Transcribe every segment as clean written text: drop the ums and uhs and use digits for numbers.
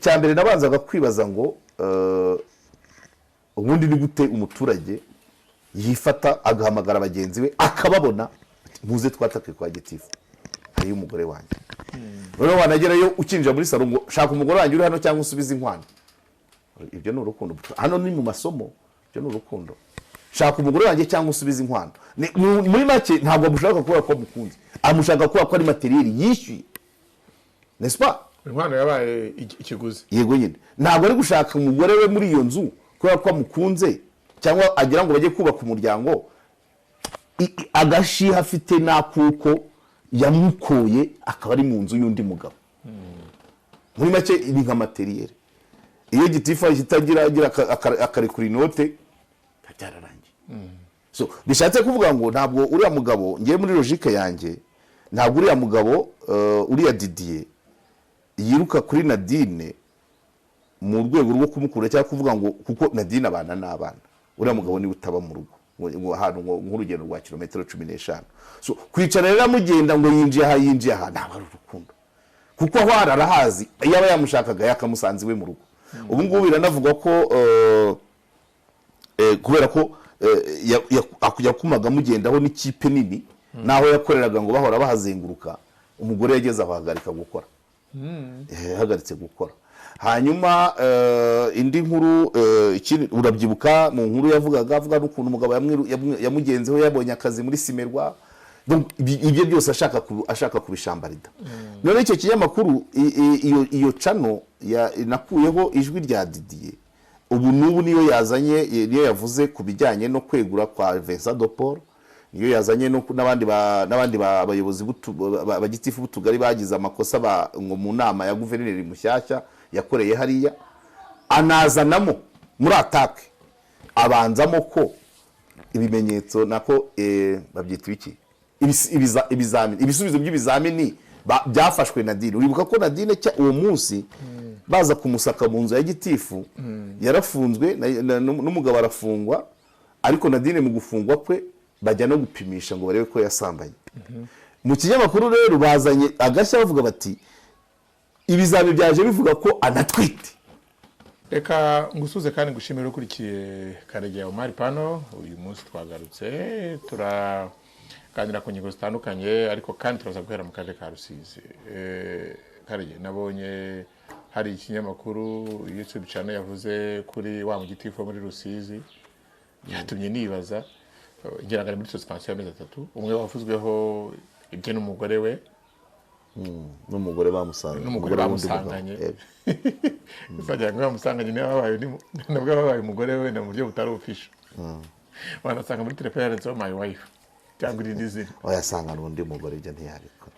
icyambere nabanzaga kwibaza ngo ubundi ni gute umuturage yifata agahamagara abagenzi be akababona muze twatake kwa gitifu ari umugore wanjye noneho wanagerayo ukinjira muri salo ngo shaka umugore wanjye uri hano cyangwa usubize inkwano ibyo ni urukundo hano ni mu masomo ibyo ni urukundo shaka umugore wanjye cyangwa usubize inkwano muri make ntabwo amushaka kubera ko mukunze amushaka kubera ko ari materiel yishyuye n'est-ce pas inkwano yabaye ikiguzi yego nyine ntabwo ari gushaka umugore we muri iyo nzu kubera ko amukunze cyangwa agira ngo bajye kubaka umuryango agashiha afite nakuko yamukoye akaba ari mu nzu y'undi mugabo muri make ni nka materiel iyo gitifu kitagira akarekura inote byararangiye so bishatse kuvuga ngo ntabwo uriya mugabo ngiye muri logique yanjye ntabwo uriya mugabo uriya Didier yiruka kuri Nadine mu rwego rwo kumukura cyangwa kuvuga ngo kuko Nadine abana n'abana uriya mugabo ni utaba mu rugo ahantu nk'urugendo rwa kilometero 15 so kwicara rero amugenda ngo yinjiye aha ntabwo ari urukundo kuko aho arahazi yaba yamushakaga yakamusanze we mu rugo ubu ngubu biranavuga ko kubera ko yakumaga mugendaho n'ikipe nini naho yakoreraga ngo bahora bahazenguruka umugore yageze aho ahagarika gukora yahagaritse gukora hanyuma indi nkuru urabyibuka mu nkuru yavuga n'ukuntu umugabo yamugenzeho yabonye akazi muri Simerwa ibyo byose ashaka kubishambarida none icyo kinyamakuru iyo channel nakuyeho ijwi rya Didier ubu nubu niyo yazanye niyo yavuze ku bijyanye no kwegura kwa Vincent de Paul niyo yazanye no n'abandi bayobozi bagitifu butugari bagize amakosa ngo mu nama ya guverineri mushyashya yakoreye hariya anazanamo muri atake abanzamo ko ibimenyetso nako babyita iki ibizamini ibisubizo by'ibizamini byafashwe Nadine uribuka ko Nadine uwo munsi baza kumusaka mu nzu ya gitifu yarafunzwe n'umugabo arafungwa ariko Nadine mu gufungwa kwe bajya no gupimisha ngo barebe ko yasambanye mu kinyamakuru rero bazanye agashya bavuga bati ibizami byaje bivuga ko anatwite reka ngusuze kandi gushimira ukurikiye Karegeya Omar Pano uyu munsi twagarutse turaganira ku ngingo zitandukanye ariko kandi turaza guhera mu karere ka Rusizi Karegeya nabonye hari ikinyamakuru YouTube channel yavuze kuri wa mugitifu muri Rusizi yatumye nibaza igirangana muri suspension y'amezi 3 umwe wavuzweho ibye n'umugore we n'umugore bamusanganye bajya ngo bamusanganye nabwo babaye umugore we na mu buryo butari official wanasanga muri telefone yanditseho my wife cyangwa irindi zina oyasanga n'undi mugore ibyo ntiyabikora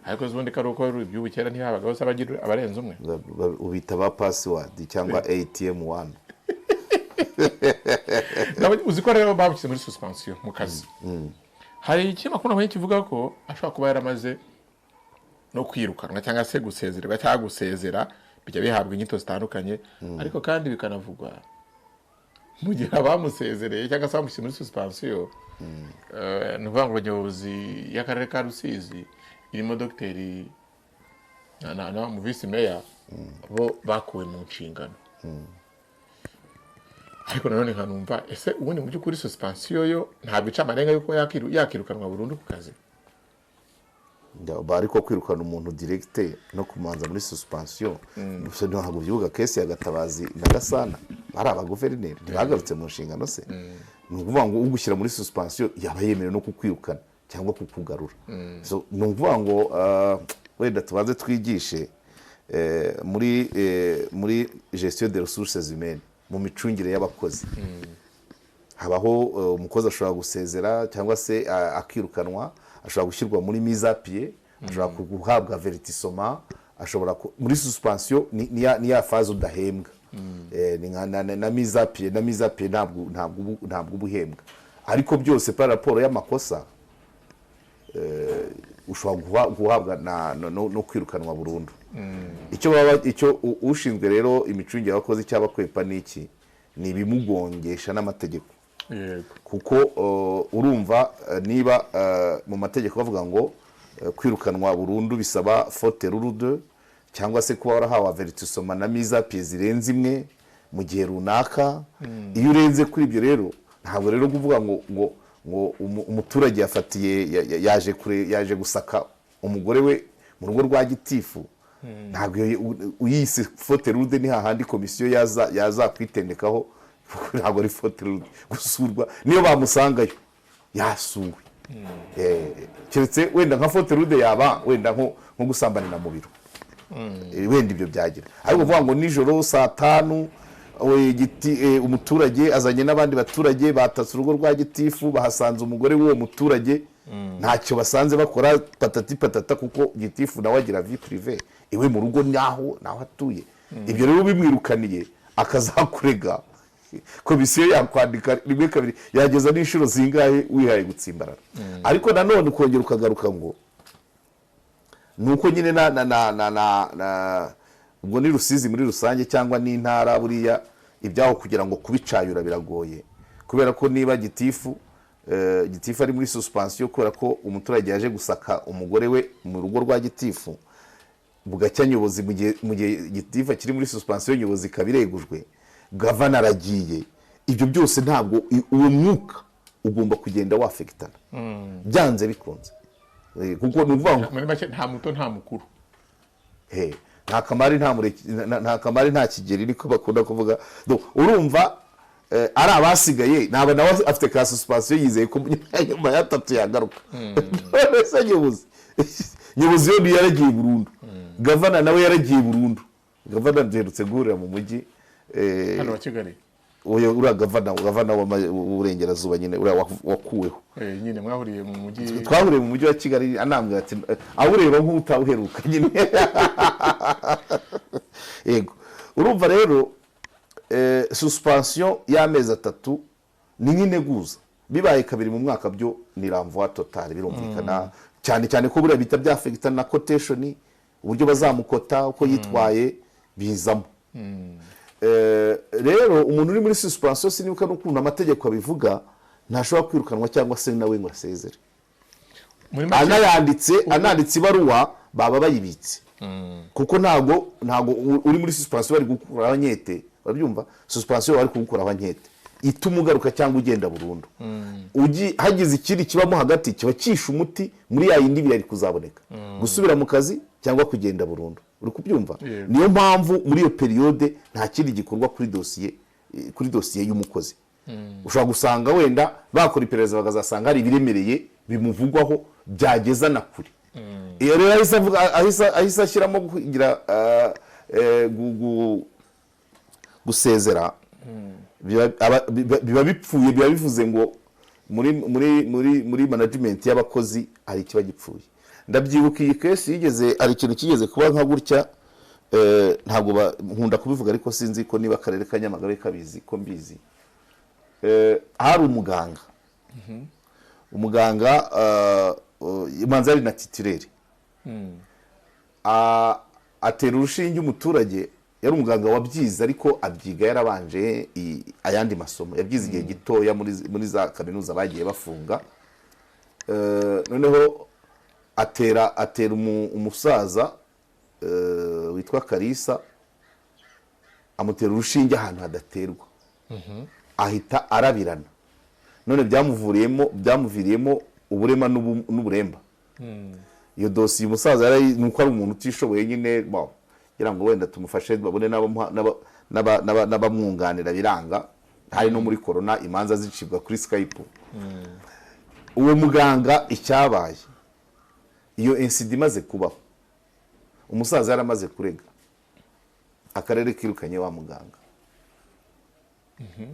ariko zubundi karuko iby'ubukera ntihabagaho sabagira abarenze umwe ubita ba password cyangwa ATM1 uzi ko rero babukize muri suspension mu kazi hari ikinyamakuru naho kivuga ko ashobora kuba yaramaze no kwirukanwa cyangwa se gusezererwa cyangwa gusezera bijya bihabwa inyito zitandukanye ariko kandi bikanavugwa mu gihe abamusezereye cyangwa se bamushyize muri suspension ni ukuvuga ngo abayobozi y'akarere ka Rusizi irimo dogiteri na mu vice mayor bo bakuwe mu nshingano ariko nanone nkanumva ese ubundi mu by'ukuri suspension yo ntabwo ica amarenga yuko yakirukanwa burundu ku kazi ariko kwirukana umuntu direct no kumanza muri suspension gusa ntabwo byuga case ya Gatabazi na Gasana bari abaguverineri ntibagarutse mu nshingano se ni ukuvuga ngo ugushyira muri suspension yaba yemerewe no kukwirukana cyangwa kukugarura so ni ukuvuga ngo wenda tubanze twigishe muri gestion des ressources humaines mu micungire y'abakozi habaho umukozi ashobora gusezera cyangwa se akirukanwa ashobora gushyirwa muri mise à pied ashobora guhabwa avertissement ashobora muri suspension ni ya phase udahembwa na mise à pied ntabwo ubuhembwa ariko byose par rapport y'amakosa ushobora guhabwa no kwirukanwa burundu icyo ushinzwe rero imicungire y'abakozi cy'abakwepa niki ni bimugongesha n'amategeko kuko urumva niba mu mategeko bavuga ngo kwirukanwa burundu bisaba faute lourde cyangwa se kuba warahawe avertissement na mise à pied zirenze imwe mu gihe runaka. Iyo urenze kuri ibyo rero ntabwo rero kuvuga ngo umuturage yafatiye yaje gusaka umugore we mu rugo rwa gitifu, ntabwo uyise faute rude ni hahandi komisiyo yaza kwitendekaho, ntabwo ari faute rude gusurwa niyo bamusangayo yasuwe. Keretse wenda nka faute rude yaba wenda nko gusambanira mu biro, wenda ibyo byagira. Ariko kuvuga ngo nijoro saa 5 umuturage azanye n'abandi baturage batatse urugo rwa gitifu, bahasanze umugore w'uwo muturage, ntacyo basanze bakora patati patata, kuko gitifu nawe agira vie privée iwe mu rugo naho atuye. Ibyo rero bimwirukaniye akazakurega, komisiyo yakwandika rimwe kabiri yageza n'inshuro zingahe wihaye gutsimbarara. Ariko nanone ukongera ukagaruka ngo nuko nyine ubwo ni Rusizi muri rusange cyangwa n'intara, buriya ibyaho kugira ngo kubicayura biragoye, kubera ko niba gitifu ari muri suspension kubera ko umuturage yaje gusaka umugore we mu rugo rwa gitifu, bugacya nyobozi mu gihe gitifu akiri muri suspension, nyobozi kabiregujwe, gavana aragiye, ibyo byose ntabwo uwo mwuka ugomba kugenda wafektana byanze bikunze, kuko nuvuga ngo muri make nta muto nta mukuru, nta kamari nta kigeri, niko bakunda kuvuga. Urumva ari abasigaye naba nawe afite ka suspension yizeye ko nyuma ya 3 yagaruka. Ese nyobozi yo yaragiye burundu, gavana nawe yaragiye burundu. Gavana duherutse guhurira mu mujyi hano wa Kigali, uriya gavana w'uburengerazuba nyine uriya wakuweho, nyine mwahuriye mu mujyi, twahuriye mu mujyi wa Kigali, anambwira ati awureba nk'utawuheruka nyine. Yego, urumva rero suspension y'amezi 3 ni nk'integuza, bibaye kabiri mu mwaka byo ni renvoi total, birumvikana cyane ko buriya bita byafekita na quotation, uburyo bazamukota uko yitwaye bizamo. Rero umuntu uri muri suspension sinibuka n'ukuntu amategeko abivuga, ntashobora kwirukanwa cyangwa se nawe ngo asezere. Ananditse ibaruwa baba bayibitse, kuko ntago uri muri suspension bari gukuraho nkete, urabyumva, suspension bari kugukuraho nkete ituma ugaruka cyangwa ugenda burundu. Hagize ikindi kibamo hagati kiba kisha umuti muri ya yindi biri kuzaboneka, gusubira mu kazi cyangwa kugenda burundu. Uri kubyumva? Niyo mpamvu muri iyo periode nta kindi gikorwa kuri dosiye y'umukozi. Ushobora gusanga wenda bakora iperereza bakazasanga hari ibiremereye bimuvugwaho byageza na kure. Iyo rero ahise ashyiramo kugira gusezera, biba bipfuye, biba bivuze ngo muri management y'abakozi hari ikiba gipfuye. Ndabyibuka iyi case ari ikintu kigeze kuba nka gutya, ntabwo nkunda kubivuga ariko sinzi ko niba akarere ka Nyamagabe kabizi ko mbizi. Hari umuganga imanza ari na titulaire, atera urushinge umuturage, yari umuganga wabyize ariko abyiga yarabanje ayandi masomo, yabyize igihe gitoya muri za kaminuza bagiye bafunga. Noneho atera umusaza witwa Kalisa, amutera urushinge ahantu hadaterwa, ahita arabirana. None byamuviriyemo uburema n'uburemba. Iyo dosiye umusaza yari nuko ari umuntu utishoboye nyine, kugira ngo wenda tumufashe babone n'abamwunganira biranga, hari no muri corona imanza zicibwa kuri Skype. Uwo muganga icyabaye, iyo incident imaze kubaho, umusaza yaramaze kurega, akarere kirukanye wa muganga.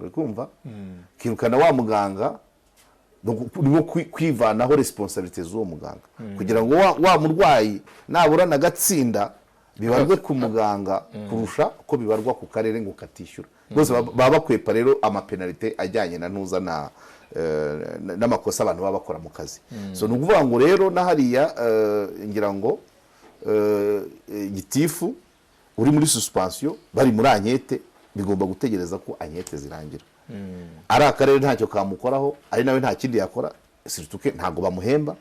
Uri kumva? Kirukana wa muganga, no kwivanaho responsabilité z'uwo muganga, kugira ngo wa murwayi nabura na gatsinda bibarwe ku muganga kurusha ko bibarwa ku karere ngo katishyura. Bose baba bakwepa rero amapenalite ajyanye na ntuza n'amakosa abantu baba bakora mu kazi. So nukuvuga ngo rero na hariya ngira ngo gitifu uri muri suspension bari muri ankete, bigomba gutegereza ko ankete zirangira. Ari akarere ntacyo kamukoraho, ari nawe nta kindi yakora, surtout ntago bamuhemba.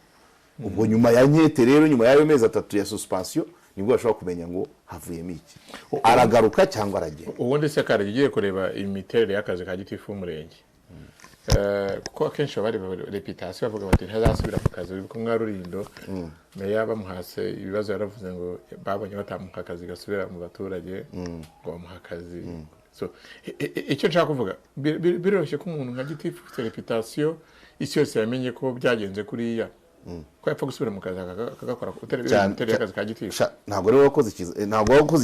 Ubwo nyuma ya ankete rero, nyuma y'ayo mezi 3 ya suspension, nibwo bashobora kumenya ngo havuyemo iki, aragaruka cyangwa aragenda. ubundi se kare ugiye kureba imiterere y'akazi ka gitifu w'umurenge, kuko akenshi bari reputation bavuga bati ntazasubira mu kazi. Wibuka Mwarurindo meya bamuhase ibibazo yaravuze ngo babonye batamuha akazi gasubira mu baturage ngo bamuha akazi. So icyo nshaka kuvuga biroroshye ko umuntu nka gitifu ufite reputation isi yose yamenye ko byagenze kuriya ko yapfa gusubira mu kazi akagakora imiterere y'akazi ka gitifu. Ntabwo rero wakoze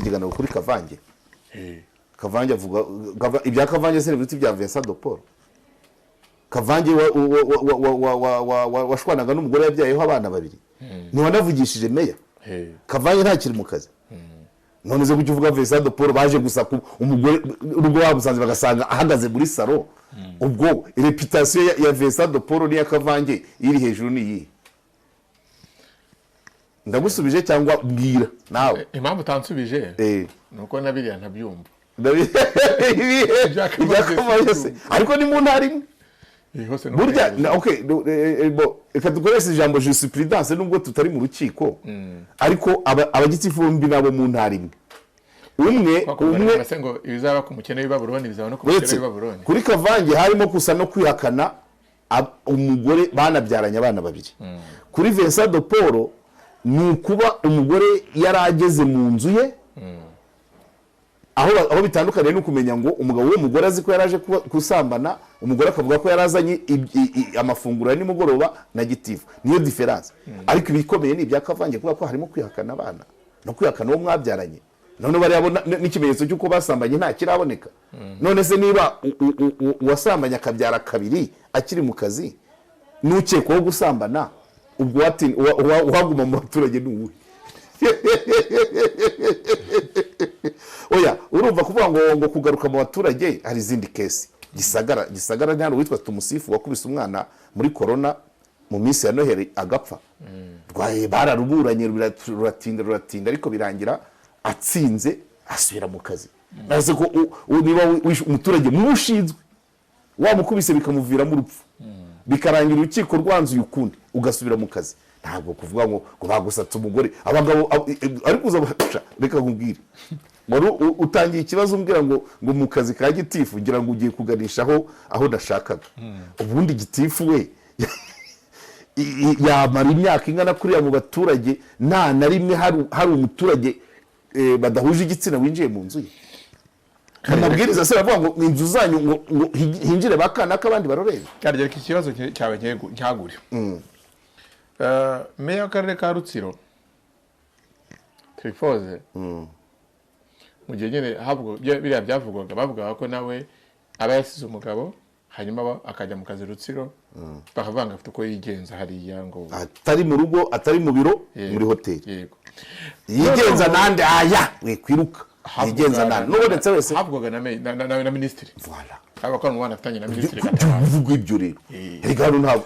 ikiganiro kuri Kavange. Kavange avuga ibya Kavange se n'ibiti bya Vincent de Paul. Kavange washwanaga n'umugore yabyayeho abana babiri, ntiwanavugishije meya. Kavange ntakiri mu kazi. None ze kuki uvuga Vincent de Paul baje gusa umugore urugo wabusanze bagasanga ahagaze muri salo. Ubwo reputation ya Vincent de Paul ni ya Kavange iri hejuru ni iyi. Ndagusubije cyangwa mbwira nawe impamvu utansubije nuko nabiriya ntabyumva. Ariko ni mu ntara imwe burya. Okay, reka dukoreshe ijambo jurisprudence nubwo tutari mu rukiko, ariko abagitifu bombi nabo mu ntara imwe. Umwe ngo ibizaba ku mukene w'Ibaburoni bizaba no ku mukene w'Ibaburoni. Kuri Kavange harimo kusa no kwihakana umugore banabyaranye abana babiri. Kuri Vincent de Paul ni ukuba umugore yarageze mu nzu ye, aho bitandukanye no kumenya ngo umugabo w'umugore azi ko yaraje kusambana, umugore akavuga ko yarazanye amafunguro ya nimugoroba na gitifu. Niyo difference. Ariko ibikomeye ni ibya Kavange kuko ko harimo kwihakana abana no kwihakana uwo mwabyaranye. None bari yabona n'ikimenyetso cy'uko basambanye nta kiraboneka. None se niba wasambanye akabyara kabiri akiri mu kazi n'ukekwaho gusambana, ubwo uhaguma mu baturage n'uwuhe? Oya, urumva kuvuga ngo kugaruka mu baturage hari izindi kesi. Gisagara ntihano witwa Tumusifu wakubise umwana muri corona mu minsi ya Noheli agapfa. Bararuburanye ruratinda ariko birangira atsinze asubira mu kazi. Naze ko niba umuturage mushinzwe wamukubise bikamuviramo urupfu, bikarangira urukiko rwanzuye ukundi ugasubira mu kazi. Ntabwo kuvuga ngo bagusatse umugore abagabo ariko uzabasha. Reka nkubwire, wari utangiye ikibazo umbwira ngo mu kazi ka gitifu ngira ngo ugiye kuganishaho aho ndashakaga. Ubundi gitifu we yamara imyaka ingana kuriya mu baturage nta na rimwe hari umuturage badahuje igitsina winjiye mu nzu ye. Amabwiriza se bavuga ngo inzu zanyu ngo hinjire bakana kabandi baroreye. Cyaryo ikibazo cyawe cyagure. Meya w'akarere ka Rutsiro Trifoze mu gihe nyine biriya byavugwaga bavugaga ko nawe aba yasize umugabo hanyuma akajya mu kazi Rutsiro, bakavanga afite uko yigenza hariya ngo atari mu rugo atari mu biro muri hoteli. Yego, yigenza nande we kwiruka yigenza nande n'ubonetse wese havugwaga na ministeri. Voilà, abakora umwana afitanye na ministeri uvuga ibyo rero. Reka hano ntabwo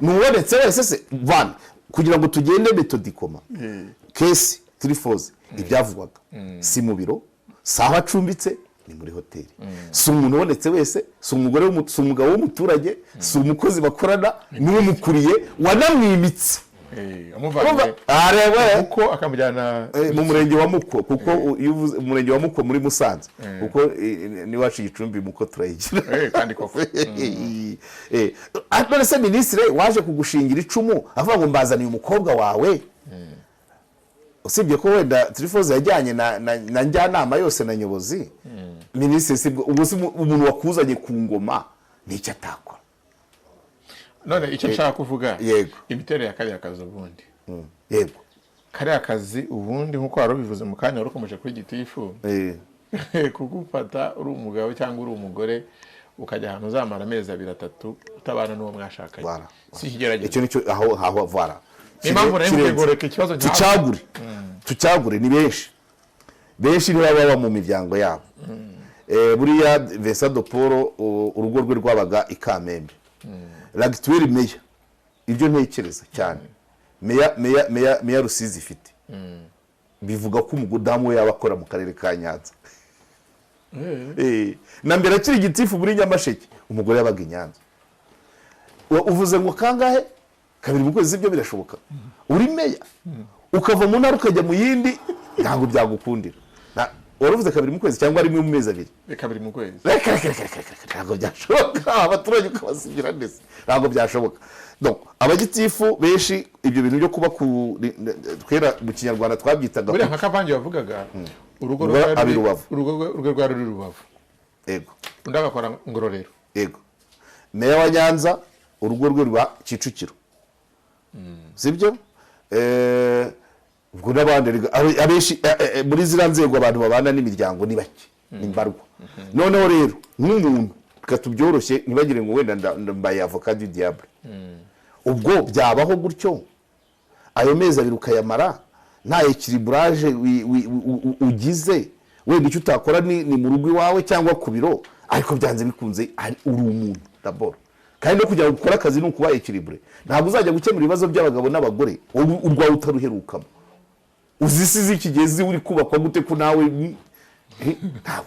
n'ubonetse wese se van kugira ngo tugende metodikoma. Kesi Trifoze ibyavugwaga si mu biro, saho acumbitse ni muri hoteli. Si umuntu ubonetse wese, si umugore si umugabo w'umuturage, si umukozi bakorana, niwe mukuriye wanamwimitse. Uko akamujyana mu murenge wa Muko, kuko umurenge wa Muko muri Musanze, kuko ni wacu Gicumbi Muko turayigira. Kandi koko none se minisitiri waje kugushingira icumu avuga ngo mbazaniye umukobwa wawe, usibye ko wenda Trifoze yajyanye na njyanama yose na nyobozi. Minisitiri ubwo si umuntu wakuzanye ku ngoma n'icyo atakora. None icyo nshaka kuvuga, yego, imiterere ya kariya kazi ubundi. Yego, kariya kazi ubundi nkuko wari ubivuze mu kanya warukomeje kuri gitifu, kugufata uri umugabo cyangwa uri umugore ukajya ahantu uzamara amezi 2-3 utabana n'uwo mwashakanye. Si kigerageza icyo nicyo aho vara. Impamvu nayo ngoreka ikibazo tucyagure ni benshi niba baba mu miryango yabo. Buriya Vincent de Paul urugo rwe rwabaga ikamembe. L'actuel meya ibyo ntekereza cyane meya Rusizi ifite bivuga ko umudamu we yabakora mu karere ka Nyanza. Na mbere akiri gitifu muri Nyamasheke umugore yabaga i Nyanza. Uvuze ngo kangahe kabiri mu kwezi ibyo birashoboka. Uri meya ukava mu ntara ukajya mu yindi ntabwo byagukundira. Waravuze kabiri mu kwezi cyangwa rimwe mu mezi abiri? Kabiri mu kwezi. Ntabwo byashoboka, abaturage ukabasigira neza, ntabwo byashoboka. Donc abagitifu benshi ibyo bintu byo kuba twera mu kinyarwanda twabyitaga buriya nka Kavange wavugaga urugo rwari Rubavu. Yego. Undi agakora Ngororero. Yego. Meya wa Nyanza urugo rwe rwa Kicukiro. Sibyo? Ubwo n'abandi abenshi muri zira nzego abantu babana n'imiryango ni bake, ni mbarwa. Noneho rero nk'umuntu katubyoroshye ntibagire ngo wenda mbaye avocat du diable. Ubwo byabaho gutyo ayo mezi abiri ukayamara nta équilibrage ugize, wenda icyo utakora ni mu rugo iwawe cyangwa ku biro, ariko byanze bikunze ari uri umuntu d'abord. Kandi no kujya gukora akazi ni ukuba équilibré. Ntabwo uzajya gukemura ibibazo by'abagabo n'abagore urwawe utaruherukamo. Uzisize ikigezi uri kubakwa gute ko nawe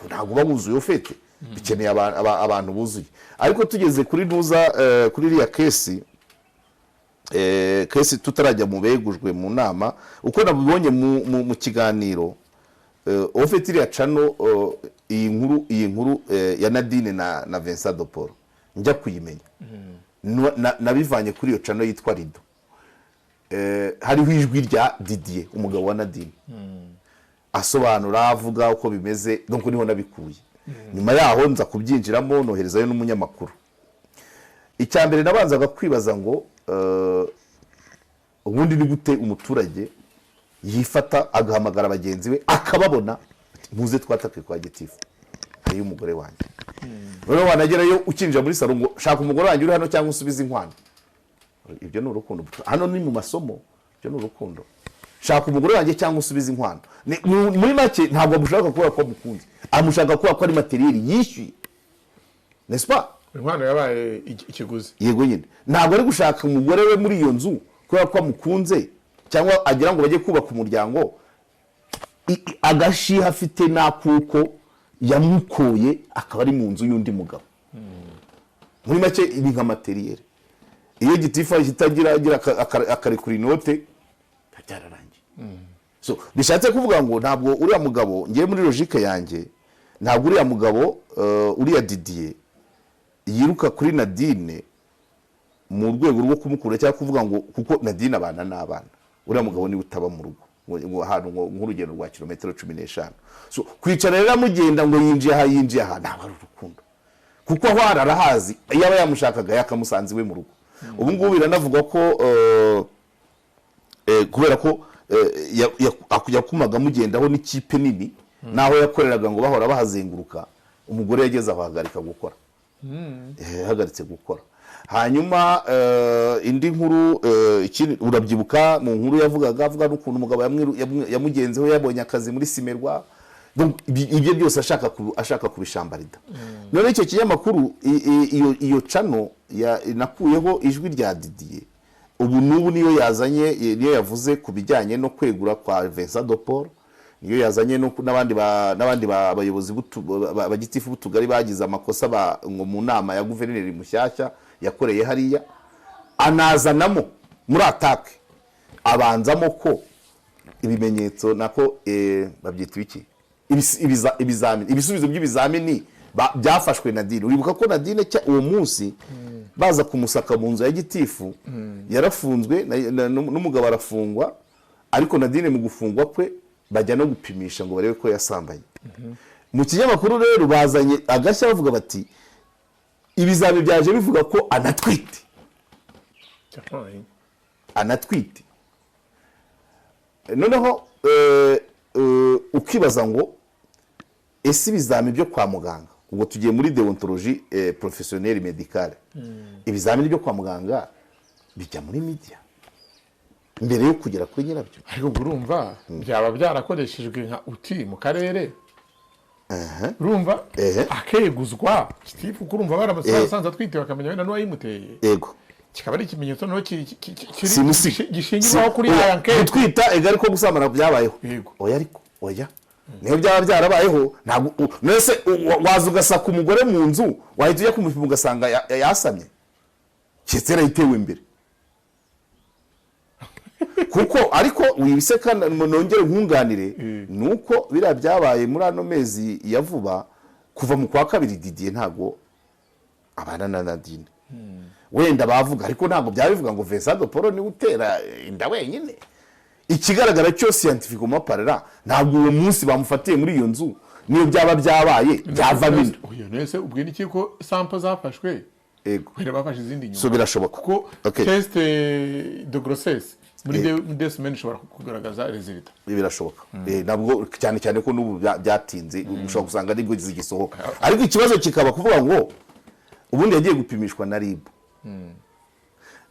ntabwo babuzuye ofete, bikeneye abantu buzuye. Ariko tugeze kuri ntuza kuri iriya kesi tutarajya mu begujwe mu nama, uko nabibonye mu kiganiro ofete iriya cano iyi nkuru ya Nadine na Vincent de Paul njya kuyimenya nabivanye kuri iyo cano yitwa Rido. Hariho ijwi rya Didier umugabo wa Nadine asobanura avuga uko bimeze, donc niho nabikuye. Nyuma yaho nza kubyinjiramo noherezayo n'umunyamakuru. Icyambere nabanzaga kwibaza ngo ubundi ni gute umuturage yifata agahamagara abagenzi be akababona muze twatake kwa gitifu ari umugore wanjye. Noneho wanagerayo ukinjira muri salo ngo shaka umugore wanjye uri hano cyangwa usubize inkwano. Ibyo ni urukundo. Hano ni mu masomo, ibyo ni urukundo. Shaka umugore wanjye cyangwa usubize inkwano. Muri make ntabwo amushaka kuba ko mukunzi, amushaka kuba ko ari materiel yishyuye, n'est-ce pas? Inkwano yabaye ikiguzi. Yego nyine ntabwo ari gushaka umugore we muri iyo nzu kuba ko mukunze cyangwa agira ngo bajye kubaka umuryango, agashi hafite nakuko yamukoye akaba ari mu nzu y'undi mugabo. Muri make ni nka materiel. Iyo gitifu kitagira akarekura inote byararangiye. So bishatse kuvuga ngo ntabwo uriya mugabo ngiye muri logique yanjye, ntabwo uriya mugabo uriya Didier yiruka kuri Nadine mu rwego rwo kumukura cyangwa kuvuga ngo kuko Nadine abana n'abana, uriya mugabo ni utaba mu rugo ahantu nk'urugendo rwa kilometero 15. So kwicara rero amugenda ngo yinjiye aha ntabwo ari urukundo, kuko aho arahazi yaba yamushakaga yakamusanze we mu rugo. Ubu ngubu biranavuga ko kubera ko yakumaga mugendaho n'ikipe nini naho yakoreraga ngo bahora bahazenguruka, umugore yageze aho ahagarika gukora. Yahagaritse gukora. Hanyuma indi nkuru urabyibuka mu nkuru avuga n'ukuntu umugabo yamugenzeho yabonye akazi muri Simerwa. Ibyo byose ashaka kubishambarida. None icyo kinyamakuru iyo cano nakuyeho ijwi rya Didier ubu n'ubu niyo yazanye, niyo yavuze ku bijyanye no kwegura kwa Vincent de Paul, niyo yazanye n'abandi bayobozi bagitifu b'utugari bagize amakosa ngo mu nama ya guverineri mushyashya yakoreye hariya, anazanamo muri atake abanzamo ko ibimenyetso nako babyita iki ibisubizo by'ibizamini byafashwe Nadine. Uribuka ko Nadine uwo munsi baza kumusaka mu nzu ya gitifu yarafunzwe n'umugabo arafungwa, ariko Nadine mu gufungwa kwe bajya no gupimisha ngo barebe ko yasambanye. Mu kinyamakuru rero bazanye agashya bavuga bati ibizami byaje bivuga ko anatwite. Noneho ukibaza ngo ese ibizami byo kwa muganga, ubwo tugiye muri deontologie professionnelle médicale, ibizamini byo kwa muganga bijya muri media mbere yo kugera kuri nyirabyo. Ariko urumva byaba byarakoreshejwe nka uti mu karere, urumva akeguzwa Steve, kurumva barabasanze atwite bakamenya wenda no yimuteye. Yego, kikaba ari ikimenyetso no gishingirwaho kuri aya nke gutwita egari ko gusamana byabayeho. Oya ariko oya niyo byaba byarabayeho ntabwo nese waza ugasaka umugore mu nzu wahita ujya kumupima ugasanga yasamye, cyetera itewe imbere. kuko ariko wibiseka nongere nkunganire nuko biriya byabaye muri ano mezi ya vuba kuva mu kwa kabiri Didier ntago abana na Nadine wenda bavuga ariko ntabwo byabivuga ngo Vincent de Paul ni utera inda wenyine ikigaragara cyo scientifiquement parlant ntabwo uwo munsi bamufatiye muri iyo nzu niyo byaba byabaye byavamo inda uyu nese ubwira iki ko sample zafashwe ego wera bafashe izindi nyuma so birashoboka kuko test de grossesse muri des semaines ushobora kugaragaza resultat birashoboka nabwo cyane cyane ko n'ubu byatinze ushobora gusanga ari bwo zigisohoka ariko ikibazo kikaba kuvuga ngo ubundi yagiye gupimishwa na RIB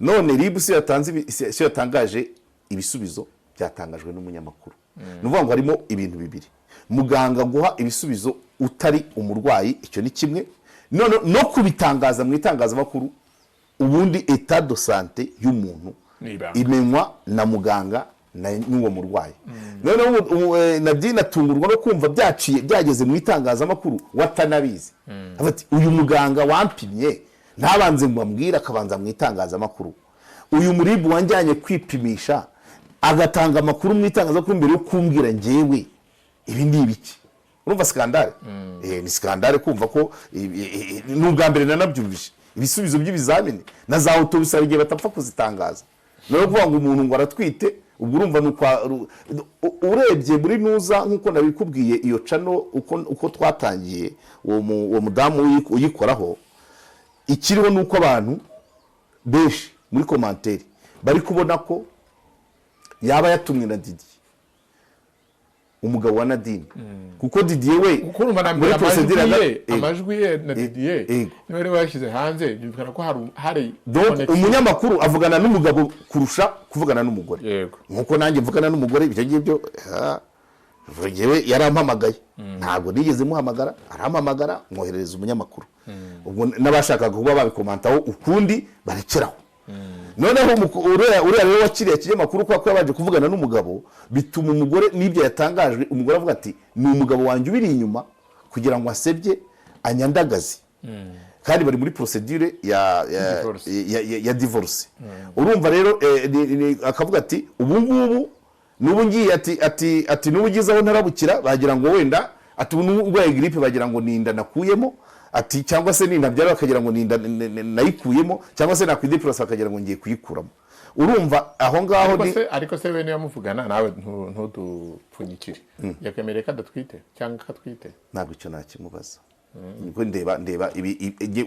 none RIB si yatangaje ibisubizo byatangajwe n'umunyamakuru nuvuga ngo harimo ibintu bibiri muganga guha ibisubizo utari umurwayi icyo ni kimwe none no kubitangaza mu itangazamakuru ubundi état de santé y'umuntu imenywa na muganga n'uwo murwayi none Nadine atungurwa no kumva byageze mu itangazamakuru watanabizi ati uyu muganga wampimye ntabanze ngo ambwira akabanza mu itangazamakuru uyu muribu wanjyanye kwipimisha agatanga amakuru mu itangazamakuru mbere yo kumbwira njyewe ibi ndi ibiki urumva skandale ni skandale kumva ko n'ubwa mbere nanabyumvise ibisubizo by'ibizamini na za autobus igihe batapfa kuzitangaza no kuvuga ngo umuntu ngo aratwite ubwo urumva urebye muri nuza nkuko nabikubwiye iyo cano uko twatangiye uwo mudamu uyikoraho ikiriho nuko abantu benshi muri commentaire bari kubona ko yaba yatumwe na Didier umugabo wa Nadine kuko Didier we muri procedure amajwi ye na Didier niwe rero yashyize hanze byumvikana ko hari donc umunyamakuru avugana n'umugabo kurusha kuvugana n'umugore yego nkuko nanjye mvugana n'umugore ibyo ngibyo yewe yarampamagaye ntabwo nigeze muhamagara arampamagara mwoherereza umunyamakuru ubwo nabashakaga kuba babikomantaho ukundi barekeraho noneho uriya rero wakiriye kinyamakuru kwa yabaje kuvugana n'umugabo bituma umugore nibyo yatangajwe umugore avuga ati ni umugabo wanjye ubiri inyuma kugira ngo asebye anyandagaze kandi bari muri procedure ya divorce urumva rero akavuga ati ubu ngubu nubu ngiye ati nubu gizaho ntarabukira bagira ngo wenda ati n'ubwo grippe bagira ngo ninda nakuyemo ati cyangwa se nintabyara bakagira ngo ninda nayikuyemo cyangwa se nakwideplasa bakagira ngo ngiye kuyikuramo urumva aho ngaho ariko se bene yamuvugana nawe ntudupfunyikire yakemereka datwite cyangwa katwite ntabwo icyo nakimubaza niko ndeba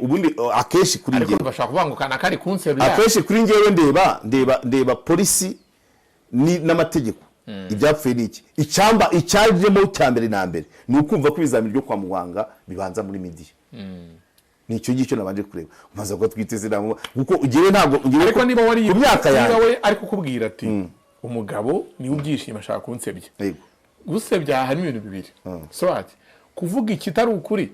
ubundi akeshi kuri ngewe ariko bashaka kubangukana kari kunsebya akeshi kuri ngewe ndeba polisi n'amategeko ibyapfuye niki icyajemo cyambere na mbere ni ukumva ko ibizamini byo kwa muganga bibanza muri media nicyo ngicyo nabanje kureba umaze ko twiteze namwe kuko ugiye ntabwo ariko niba wari ku myaka yawe we ariko kubwira ati umugabo ni ubyishima ashaka kunsebya yego gusebya harimo ibintu bibiri so ati kuvuga ikitari ukuri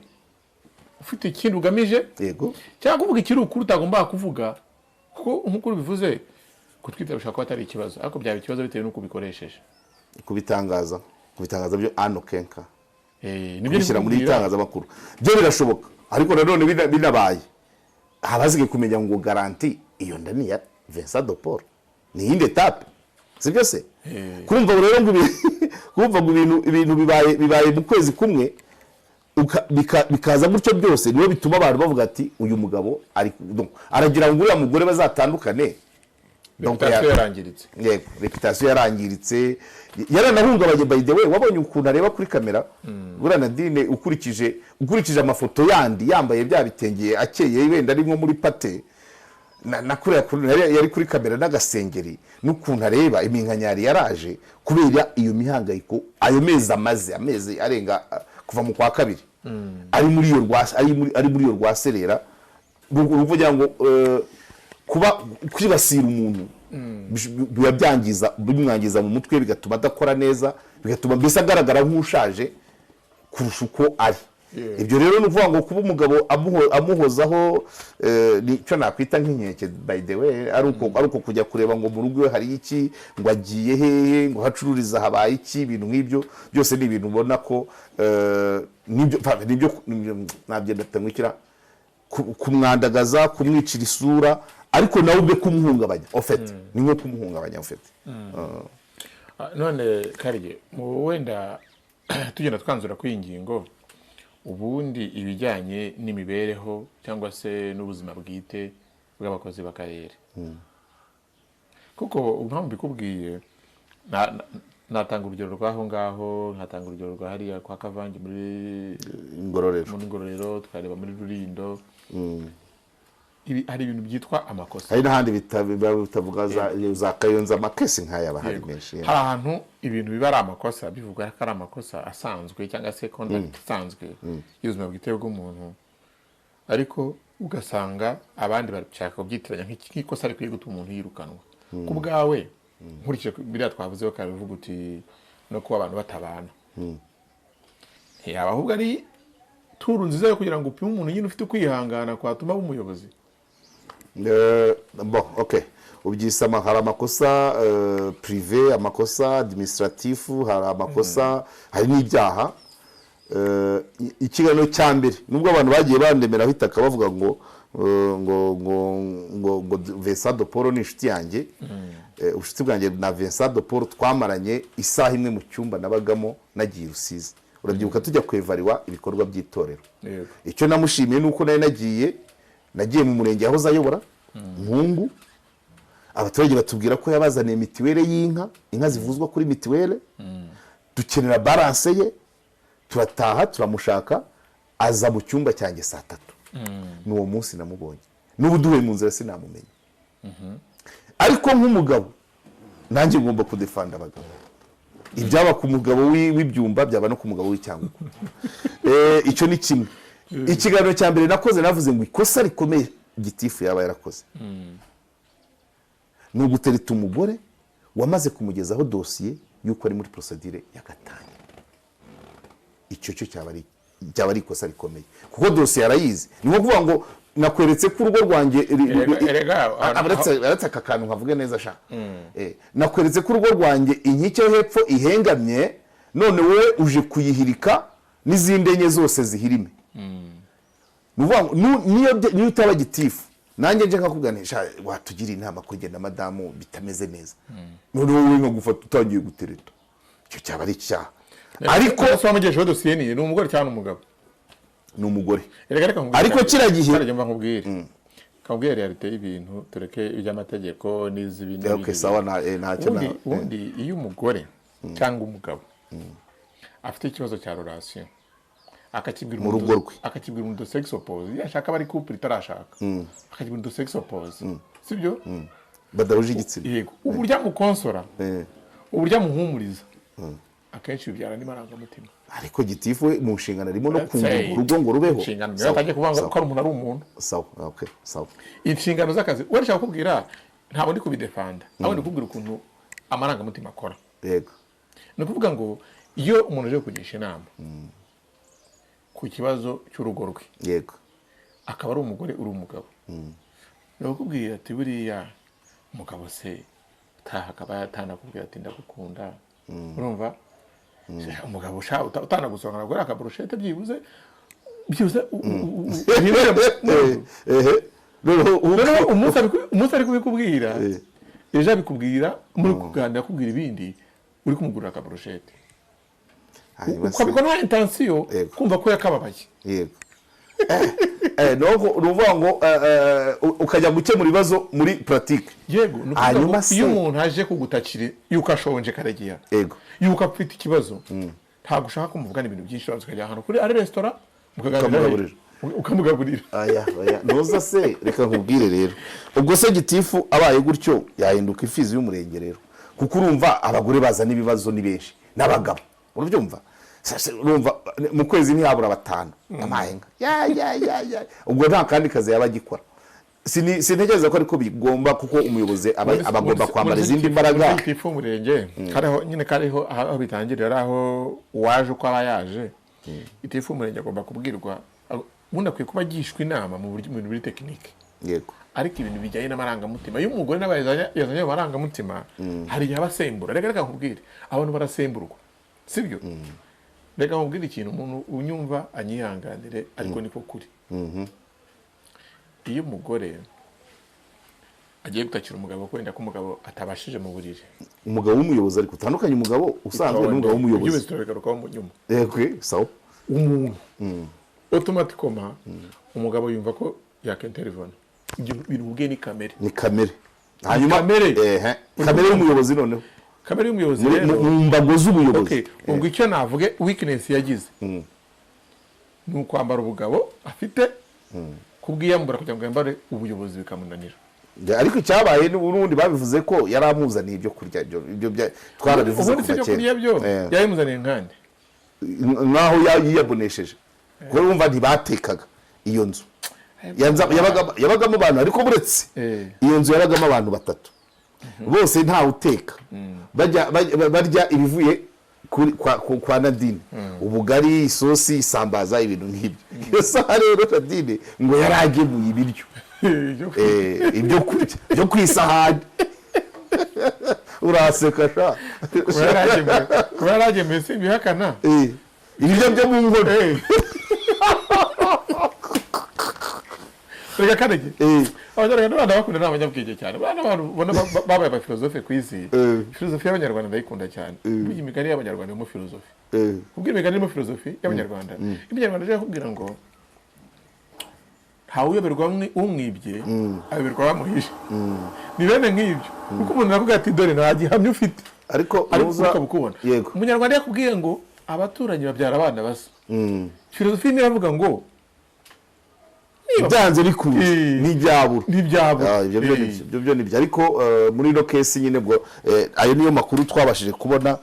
ufite ikintu ugamije yego cyangwa kuvuga ikiri ukuri utagomba kuvuga kuko nk'uko bivuze kutwita bishaka ko atari ikibazo ariko byaba ikibazo bitewe n'uko bikoresheje kubitangaza byo ano kenka nibyo bishyira muri itangazamakuru byo birashoboka ariko nanone binabaye habazige kumenya ngo garanti iyo ndani ya Vincent de Paul ni inde etape sibyo se kumva rero ngo ibintu bibaye mu kwezi kumwe bikaza gutyo byose niyo bituma abantu bavuga ati uyu mugabo aragira ngo uriya mugore bazatandukane reputation yarangiritse yaranahungabanye by the way wabonye ukuntu areba kuri kamera uriya Nadine ukurikije amafoto yandi yambaye bya bitengeye akeye wenda ari nko muri pate yari kuri kamera n'agasengeri n'ukuntu areba iminkanyari yaraje kubera iyo mihangayiko ayo amezi arenga kuva mu kwa kabiri ari muri iyo rwaserera ruvugira ngo kuba kwibasira umuntu biba bimwangiza mu mutwe bigatuma adakora neza bigatuma mbese agaragara nk'ushaje kurusha uko ari ibyo rero ni ukuvuga ngo kuba umugabo amuhozaho nicyo nakwita nk'inkeke by the way ari uko kujya kureba ngo mu rugo iwe hari iki ngo agiye hehe ngo hacururiza habaye iki ibintu nk'ibyo byose ni ibintu ubona ko nibyo ntabyo ndatamwikira kumwandagaza, kumwicira isura, ariko nawe ubwe kumuhungabanya ofete, ni nko kumuhungabanya ofete. None Karige, mu wenda tugenda twanzura kuri iyi ngingo, ubundi ibijyanye n'imibereho cyangwa se n'ubuzima bwite bw'abakozi b'akarere, kuko impamvu mbikubwiye, natanga urugero rw'aho ngaho, nkatanga urugero rwa hariya kwa Kavange muri Ngororero, tukareba muri Rulindo. Hari ibintu byitwa amakosa, hari n'ahandi bitavuga za Kayonza, amakesi nk'aya bahari menshi. Hari ahantu ibintu biba ari amakosa, bivuga ko ari amakosa asanzwe cyangwa se conduct isanzwe y'ubuzima bwite bw'umuntu, ariko ugasanga abandi bashaka kubyitiranya nk'ikosa rikwiye gutuma umuntu yirukanwa. Ku bwawe nkurikije biriya twavuzeho kare, uvuga uti no kuba abantu batabana, ntiyaba ahubwo ari turu nziza yo kugira ngo upime umuntu nyine ufite kwihangana kwatuma umuyobozi? Ubyisama, hari amakosa privé, amakosa administratif, hari amakosa, hari n'ibyaha. Ikiganiro cya mbere nubwo abantu bagiye bandemera hitaka bavuga ngo Vincent de Paul ni inshuti yanjye, ubushuti bwanjye na Vincent de Paul twamaranye isaha imwe mu cyumba nabagamo nagiye Rusizi. Urabyibuka tujya kwevariwa ibikorwa by'itorero. Icyo namushimiye nuko nagiye mu murenge yahoze ayobora Nkungu, abaturage batubwira ko yabazaniye mitiwele y'inka, inka zivuzwa kuri mitiwele, dukenera balance ye, turataha turamushaka, aza mu cyumba cyanjye saa 3. N'uwo munsi namubonye, n'ubu duhuye mu nzira sinamumenye. Ariko nk'umugabo nanjye ngomba kudefanda abagabo. Ibyaba ku mugabo w'ibyumba byaba no ku mugabo w'icyangugu. Icyo ni kimwe. Ikiganiro cya mbere nakoze navuze ngo ikosa rikomeye gitifu yaba yarakoze ni ugutereta umugore wamaze kumugezaho dosiye yuko ari muri procedure ya gatanya. Icyo cyo cyaba ari ikosa rikomeye, kuko dosiye arayizi. Ni nko kuvuga ngo nakweretse ko urugo rwanjye abaretse aka kantu nkavuge neza sha, nakweretse ko urugo rwanjye inkike yo hepfo ihengamye, none wowe uje kuyihirika n'izindi enye zose zihirime. Niyo utaba gitifu, nanjye nje nkakuganisha watugira inama ko genda madamu bitameze neza, none wowe nko gufata utangiye gutereta, icyo cyaba ari icyaha. Ariko wamugejeho dosiye ni umugore cyangwa umugabo? Ni umugore. Ariko kiragihe kabwira realite y'ibintu, tureke iby'amategeko n'izibindi. Okay, sawa, ntacyo. Ubundi iyo umugore cyangwa umugabo afite ikibazo cya relation, akakibwira mu rugo rwe, akakibwira umuntu sex oppose, yashaka bari couple itarashaka, akakibwira umuntu sex oppose, sibyo? Badahuje igitsina. Yego, uburyo mukonsora, uburyo muhumuriza, akenshi bibyara n'amarangamutima. Ariko gitifu we mu nshingano arimo no kunga urugo ngo rubeho. Inshingano yatajye kuvuga ko ari umuntu ari umuntu. Sawa, okay, sawa. Inshingano z'akazi urashaka kubwira, ntabwo ndi kubidefanda, ahubwo ndi kubwira ukuntu amarangamutima akora. Yego. No kuvuga ngo iyo umuntu aje kugisha inama ku kibazo cy'urugo rwe, yego, akaba ari umugore uri umugabo, no kubwira ati buriya umugabo se taha akaba yatanakubwira ati ndagukunda, urumva? Umugabo utanagusonga nabwo akaburushete byibuze umunsi ari kubikubwira, ejo abikubwira muri kuganira akubwira ibindi, uri kumugurira akaburushete, ukabikora nta intensiyo kumva ko yakababaye. Yego. Nuvuga ngo ukajya gukemura ibibazo muri pratique. Yego, iyo umuntu aje kugutakira yuko ashonje Karegeya, yego, yuko afite ikibazo, ntabwo ushaka kumuvugana ibintu byinshi, ukajya ahantu kuri ari restaurant ukamugaburira. Aya ntuza se, reka nkubwire rero, ubwo se gitifu abaye gutyo yahinduka ifizi y'umurenge rero, kuko urumva abagore baza n'ibibazo ni benshi n'abagabo, urabyumva? Urumva mu kwezi ntihabura 5 amahenga ubwo nta kandi kazi yaba agikora. Sintekereza ko ariko bigomba, kuko umuyobozi abagomba kwambara izindi mbaraga. Gitifu umurenge kariho aho bitangirira, aho waje uko aba yaje. Gitifu umurenge agomba kubwirwa, ubundi akwiye kuba agishwa inama mu bintu biri tekinike. Yego. Ariko ibintu bijyanye n'amarangamutima, iyo umugore yazanye amarangamutima, hari igihe abasembura. Reka nkubwire, abantu barasemburwa, sibyo? Reka nkubwire ikintu, umuntu unyumva anyihanganire, ariko niko kuri. iyo umugore agiye gutakira umugabo ko wenda ko umugabo atabashije mu buriri, umugabo w'umuyobozi ariko utandukanye umugabo usanzwe n'umugabo w'umuyobozi byose turagarukaho mu nyuma. sawa Umuntu automatically umugabo yumva ko yakenterivona ibyo bintu ubwe ni kamere, hanyuma kamere y'umuyobozi noneho kamere y'umuyobozi rero mu mbago z'ubuyobozi. ubwo icyo navuge weakness yagize ni ukwambara ubugabo afite kubwiyambura kugira ngo yambare ubuyobozi bikamunanira. Ariko icyabaye n'ubundi babivuze ko yari amuzaniye ibyo kurya, ibyo twarabivuze kuva kera byo yayimuzaniye nkande naho yiyabonesheje kuko urumva ntibatekaga iyo nzu yabagamo abantu, ariko buretse iyo nzu yabagamo abantu 3 bose ntawe uteka, barya ibivuye kwa Nadine, ubugari, isosi, isambaza, ibintu nk'ibyo. Iyo saha rero Nadine ngo yaragemuye ibiryo ibyo kurya byo kwisahani. Uraseka sha kuba yaragemuye simbihakana ibiryo byo mu nkono. Reka kanege abanyarwanda bana bakunda n'abanyabwenge cyane, bana babona babaye aba philosophe ku isi. Philosophe y'abanyarwanda ndayikunda cyane, burya imigani y'abanyarwanda mu philosophe, kubwira imigani mu philosophe y'abanyarwanda. Ibyanyarwanda je kubwira ngo hawuyoberwa umwibye ayoberwa bamuhishe, ni bene nk'ibyo kuko umuntu aravuga ati dore nta gihamya ufite, ariko ukabukubona. Umunyarwanda yakubwiye ngo abaturanyi babyara abana basa, philosophe ni yavuga ngo byanze bikuye n'ibyabura ibyo byo nibyo. Ariko muri ino case nyine bwo ayo niyo makuru twabashije kubona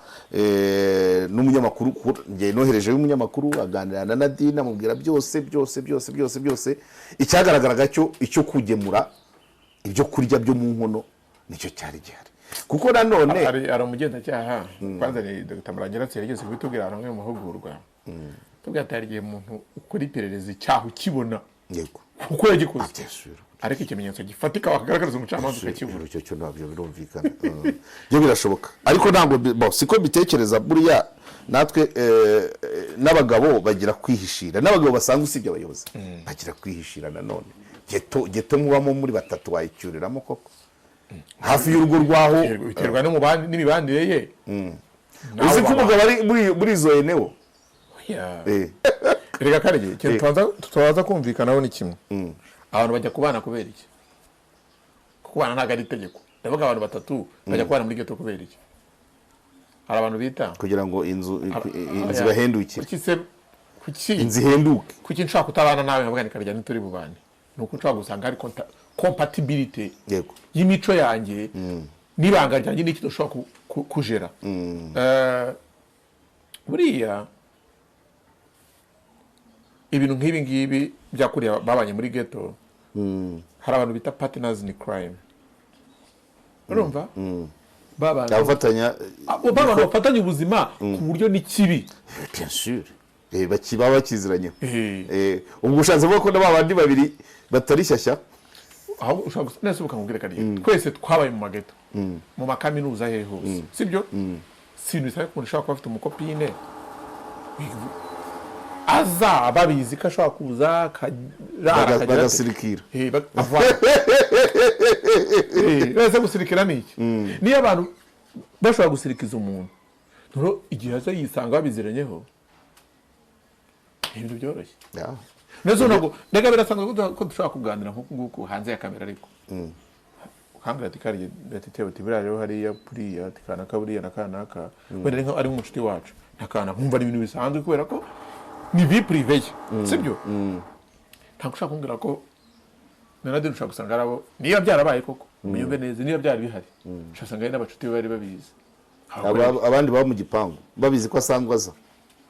n'umunyamakuru ngiye nohereje y'umunyamakuru aganira na Nadine amubwira byose icyagaragaraga cyo icyo kugemura ibyo kurya byo mu nkono nicyo cyari gihari. Kuko nanone ari umugenzacyaha kwanza ni Dr. Murangira yageze kubitubwira abantu mu mahugurwa, tubwira atari gihe umuntu ukora iperereza icyaha ukibona yego uko yagikoze, ariko ikimenyetso gifatika wakagaragaza umucamanza ukakibura, icyo cyo nabyo birumvikana. Byo birashoboka, ariko ntabwo siko bitekereza. Buriya natwe n'abagabo bagira kwihishira, n'abagabo basanga usibye abayobozi bagira kwihishira. Nanone geto mubamo muri 3 wayicyuriramo koko hafi y'urugo rwaho, biterwa no mubandi n'imibanire ye. Uzi ko umugabo ari muri izo eneo. Reka karege tutabaza kumvikanaho ni kimwe, abantu bajya kubana kubera iki? Kubana ntago ari itegeko, ndavuga abantu 3 bajya kubana muri geto kubera iki? Hari abantu bita kugira ngo inzu bahendukire, kuki inzu ihenduke, kuki nshaka kutabana nawe nkavuga ni karege nturi bubane, nuko nshaka gusanga hari compatibility y'imico yanjye n'ibanga ryanjye n'iki doshobora kujera. Buriya ibintu nk'ibi ngibi byakuriye babanye muri ghetto, hari abantu bita partners in crime, urumva bafatanya ubuzima ku buryo ni kibi, bien sûr bakiba bakiziranye. Ubwo ushatse vuga ko n'abandi babiri batari shyashya, aho ushaka nese ukamubwira kariye twese twabaye mu mageto mu makaminuza he hose, sibyo? Sinubisa ko ushaka kuba afite umukopine aza babizi ko ashobora kuza bagasirikira. Bese gusirikira ni iki? Niyo abantu bashobora gusirikiza umuntu nuro igihe aza yisanga babiziranyeho, ibintu byoroshye. Nezo ntabwo ndega birasanzwe ko dushaka kuganira nko nguko hanze ya kamera, ariko ukambira ati kariye ati uti bira rero hariya puriya ati kana kaburiya na kanaka wenda ari nk'umucuti wacu nakana nkumva ari ibintu bisanzwe kubera ko ni vie privée, sibyo? Ntabwo ushaka kumbwira ko Nadine ushaka gusanga arabo niyo byarabaye koko muyumve neza, niyo byari bihari ushasanga ari n'abacuti bari babizi, abandi baba mu gipangu babizi ko asangwa aza.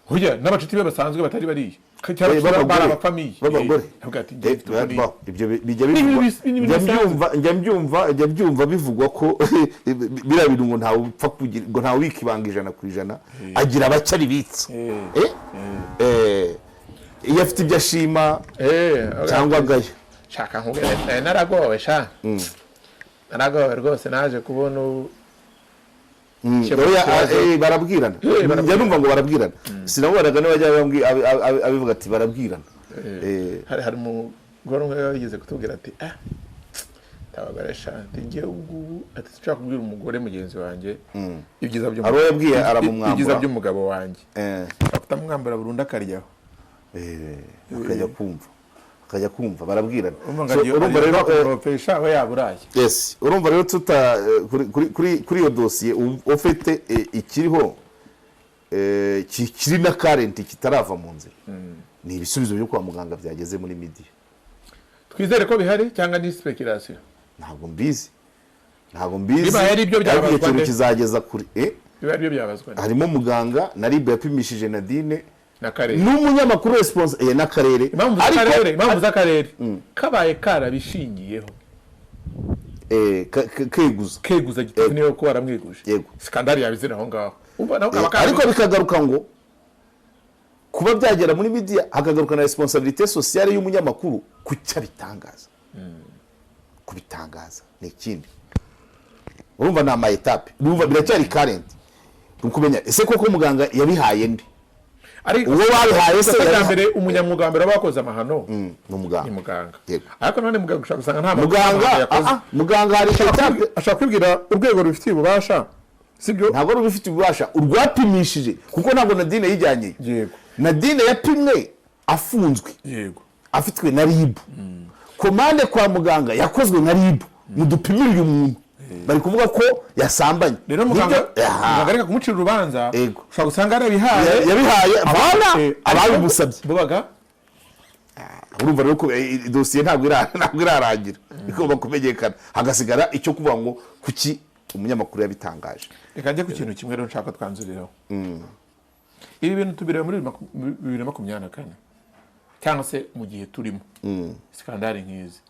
Hoya n'abacuti be basanzwe batari bariye cyangwa bari abafamiye babagore. Ibyo bijya byumva bivugwa ko bira bintu ngo ntawe upfa kugira ngo ntawe wikibanga 100% agira abacari bitse. Iyo afite ibyo ashima cyangwa agaye shaka nkubwira naragowe sha naragowe rwose naje kubona barabwirana. Njya numva ngo barabwirana, sinaburaga n'abajya abivuga ati barabwirana. Hari ngo umwe yigeze kutubwira ati tabagara shanti ngiye ubu ati nshaka kubwira umugore mugenzi wanjye ibyiza byo aro yabwiye aramumwambura ibyiza by'umugabo wanjye afata mwambara burundu akaryaho akajya kumva barabwirana urumva rero profesha we yaburaye yes urumva rero tuta kuri iyo dosiye ufite ikiriho kiri na current kitarava mu nzira ni ibisubizo byo kwa muganga byageze muri media twizere ko bihari cyangwa ni speculation ntabwo mbizi biba yari ibyo byabazwa kizageza kuri biba ari byo byabazwa harimo muganga na RIB yapimishije Nadine n'akarere n'umunyamakuru response n'akarere impamvu z'akarere kabaye karabishingiyeho keguza gitifu niyo ko waramwiguje skandali yabizira aho ngaho ariko bikagaruka ngo kuba byagera muri media hakagaruka na responsabilité sociale y'umunyamakuru kucyabitangaza kubitangaza ni ikindi urumva na etape urumva biracyari current ukumenya ese koko muganga yabihaye ndi ariko uwo wabihaye se mbere umunyamugambira bakoze amahano ni muganga ariko none muganga ushaka gusanga nta muganga hari etape ashaka kwibwira urwego rufitiye ububasha sibyo ntabwo rubifitiye ububasha urwapimishije kuko ntabwo Nadine yijyanye yego Nadine yapimwe afunzwe yego afitwe na RIB komande kwa muganga yakozwe na RIB mudupimirira umuntu bari kuvuga ko yasambanye rero muganga reka kumucira urubanza ushaka gusanga yabihaye abana ababimusabye bubaga urumva rero ko dosiye ntabwo irarangira igomba kumenyekana hagasigara icyo kuvuga ngo kuki umunyamakuru yabitangaje reka njye ku kintu kimwe rero nshaka twanzuriraho ibi bintu tubireba muri 2024 cyangwa se mu gihe turimo skandali nk'izi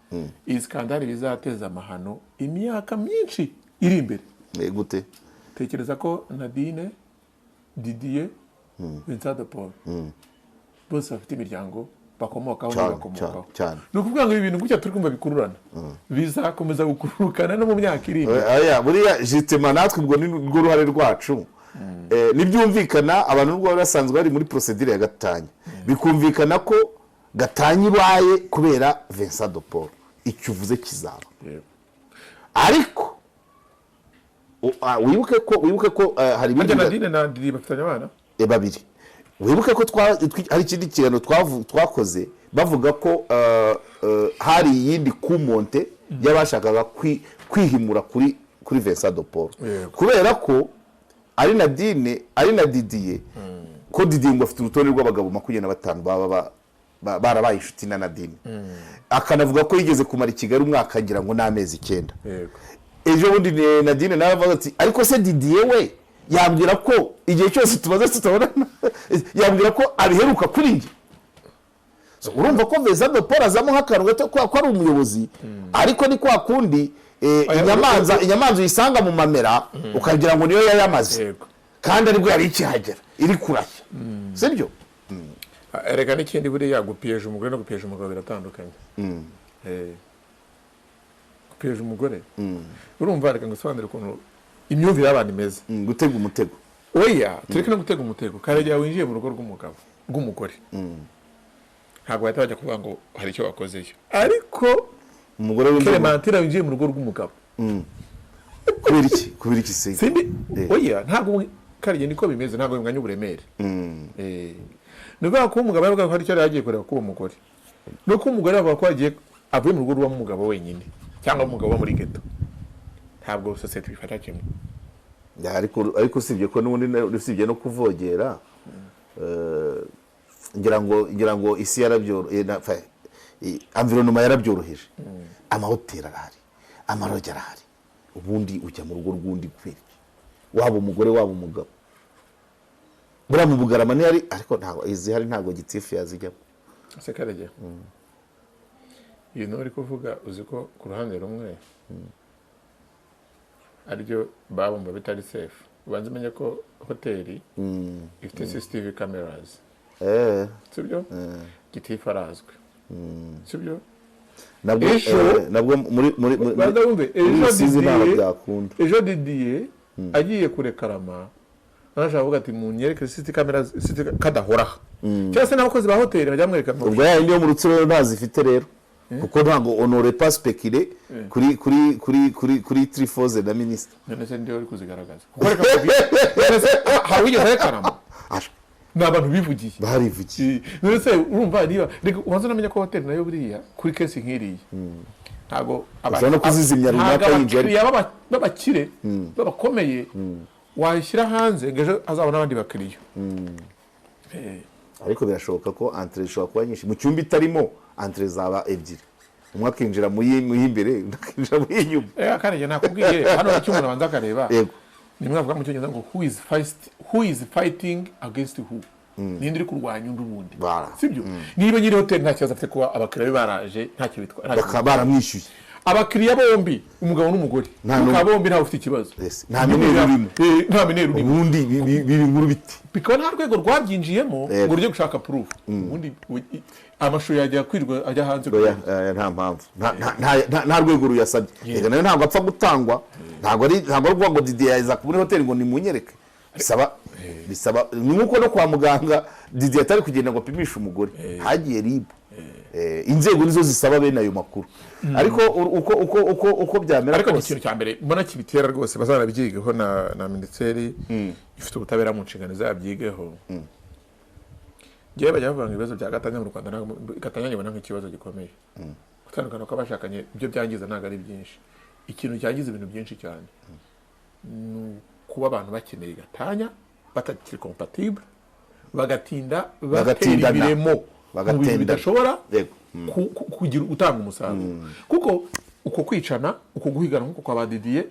iyi skandali bizateza amahano imyaka myinshi iri imbere gute tekereza ko Nadine Didier Vincent de Paul bose bafite imiryango bakomokaho n'abakomokaho ni ukuvuga ngo ibi bintu gutya turi kumva bikururana bizakomeza gukururukana no mu myaka iri imbere buriya jitema natwe ubwo ni rwo ruhare rwacu nibyumvikana abantu n'ubwo basanzwe bari muri procedure ya gatanya bikumvikana ko gatanya ibaye kubera Vincent de Paul icyo uvuze kizaba ariko wibuke ko hari ibindi Nadine na Didier bafitanye abana babiri wibuke ko hari ikindi kintu twakoze bavuga ko hari iyindi kumonte y'abashakaga kwihimura kuri Vincent de Paul kubera ko ari Nadine ari na Didier ko Didier ngo afite urutonde rw'abagabo 25 baba barabaye inshuti na Nadine akanavuga ko yigeze kumara Kigali umwaka agira ngo n'amezi 9 ejo bundi Nadine nawe avuga ati ariko se Didier we yambwira ko igihe cyose tubaza tutabona yambwira ko abiheruka kuri nge urumva ko Vincent de Paul azamo hakanwe ko ari umuyobozi ariko ni kwa kundi inyamanza uyisanga mu mamera ukagira ngo niyo yayamaze kandi aribwo yari ikihagera iri kurashya sibyo reka n'ikindi buriya gupiyeje umugore no gupiyeje umugabo biratandukanye gupiyeje umugore urumva reka ngusobanurire ukuntu imyumvire y'abantu imeze gutega umutego oya tureke no gutega umutego karegeya winjiye mu rugo rw'umugore ntabwo bahita bajya kuvuga ngo hari icyo wakozeyo ariko umugore Clementine winjiye mu rugo rw'umugabo kubera iki se oya ntabwo kariye niko bimeze ntabwo bimwanya uburemere nubwo ko umugabo yavuga ko hari icyo yagiye kureba k'uwo mugore nuko umugore avuga ko yagiye avuye mu rugo rw'uwo mugabo wenyine cyangwa umugabo wo muri ghetto ntabwo sosiyete bifata kimwe ariko usibye ko n'ubundi usibye no kuvogera ngira ngo isi yarabyoroheje environnement yarabyoroheje amahoteli arahari amaroge arahari ubundi ujya mu rugo rw'undi kweri waba umugore waba umugabo buriya mu Bugarama ni hari ariko ntabwo izihari ntabwo gitifu yazijyamo ese karege ibintu uri kuvuga uzi ko ku ruhande rumwe aribyo babumva bitari safe ubanza umenye ko hoteli ifite CCTV cameras sibyo gitifu arazwi sibyo nabwo muri ejo Didier agiye kurekarama arashaka kuvuga ati munyereke CCTV cameras kadahoraho cyangwa se n'abakozi ba hoteli bajya mwereka ubwo yayo niyo mu rutsiro ntazifite rero kuko ntabwo honore pas specule kuri trifoze na ministre none se ndiyo uri kuzigaragaza kuko reka hari wigeze arekanamo ni abantu bivugiye barivugiye none se urumva niba ubanza unamenya ko hoteli nayo buriya kuri kesi nk'iriya ntabwo ushobora no kuzizimya runaka abakiriya b'abakire babakomeye wayishyira hanze ngo ejo azabona abandi bakiriya ariko birashoboka ko entre zishobora kuba nyinshi mu cyumba itarimo entre zaba ebyiri umwe akinjira mu y'imbere undi akinjira mu y'inyuma kandi nakubwiye hano icyo umuntu abanza akareba ni mwe avuga mu cyongereza ngo who is fighting against who ninde uri kurwanya undi ubundi sibyo niba nyiri hoteli nta kibazo afite kuba abakiriya be baraje ntacyo bitwara baramwishyuye abakiriya bombi umugabo n'umugore bakaba bombi ntawe ufite ikibazo nta minero urimo nta minero urimo ubundi biri nkuru biti bikaba nta rwego rwabyinjiyemo ngo rujye gushaka proof ubundi amashusho yajya kwirwa ajya hanze nta mpamvu nta rwego ruyasabye reka nayo ntabwo apfa gutangwa ntabwo ari ukuvuga ngo Didier yaza muri hoteli ngo nimunyereke bisaba ni nk'uko no kwa muganga Didier atari kugenda ngo apimishe umugore hagiye RIB inzego nizo zisaba bene ayo makuru ariko uko byamera ariko ikintu cya mbere mbona kibitera rwose bazanabyigeho na minisiteri ifite ubutabera mu nshingano zabyigeho ngewe bajya bavuga ngo ibibazo bya gatanya mu Rwanda gatanya nyibona nk'ikibazo gikomeye gutandukana kw'abashakanye ibyo byangiza ntabwo ari byinshi ikintu cyangiza ibintu byinshi cyane ni kuba abantu bakeneye gatanya batakiri compatible bagatinda batera ibiremo mu bintu bidashobora kugira utanga umusaruro kuko uko kwicana uko guhigana nk'uko kwa Didier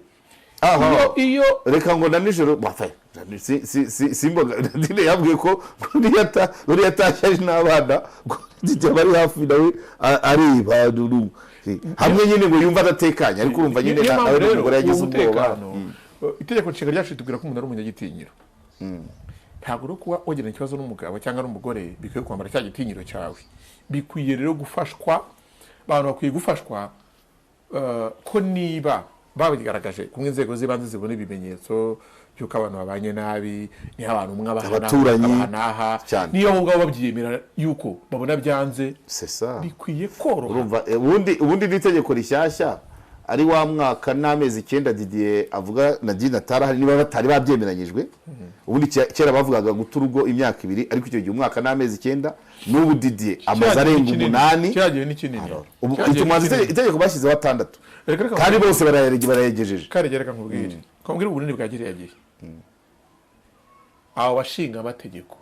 iyo reka ngo na nijoro bafaye simboga Didier yabwiye ko uri yatashye n'abana Didier bari hafi nawe areba hamwe nyine ngo yumva adatekanye ariko urumva nyine nawe n'umugore yagize ubwoba itegeko nshinga ryacu ritubwira ko umuntu ari umunyagitinyiro ntabwo uri kuba wagirana ikibazo n'umugabo cyangwa n'umugore bikwiye kwambara cya gitinyiro cyawe bikwiye rero gufashwa abantu bakwiye gufashwa ko niba babigaragaje kumwe inzego z'ibanze zibona ibimenyetso by'uko abantu babanye nabi niho abantu umwe abahanaha niyo bo ubwabo babyiyemera yuko babona byanze bikwiye koroha ubundi n'itegeko rishyashya ari wa mwaka n'amezi 9 Didier avuga Nadine atarahari niba batari babyemeranyijwe ubundi kera bavugaga guta urugo imyaka 2 ariko icyo gihe umwaka n'amezi 9 n'ubu Didier amaze arenga 8 cyagiye ni kinini itegeko bashyizeho 6 kandi bose barayegejeje karegereka nkubwire ubunini bwa gire yagiye abo bashinga amategeko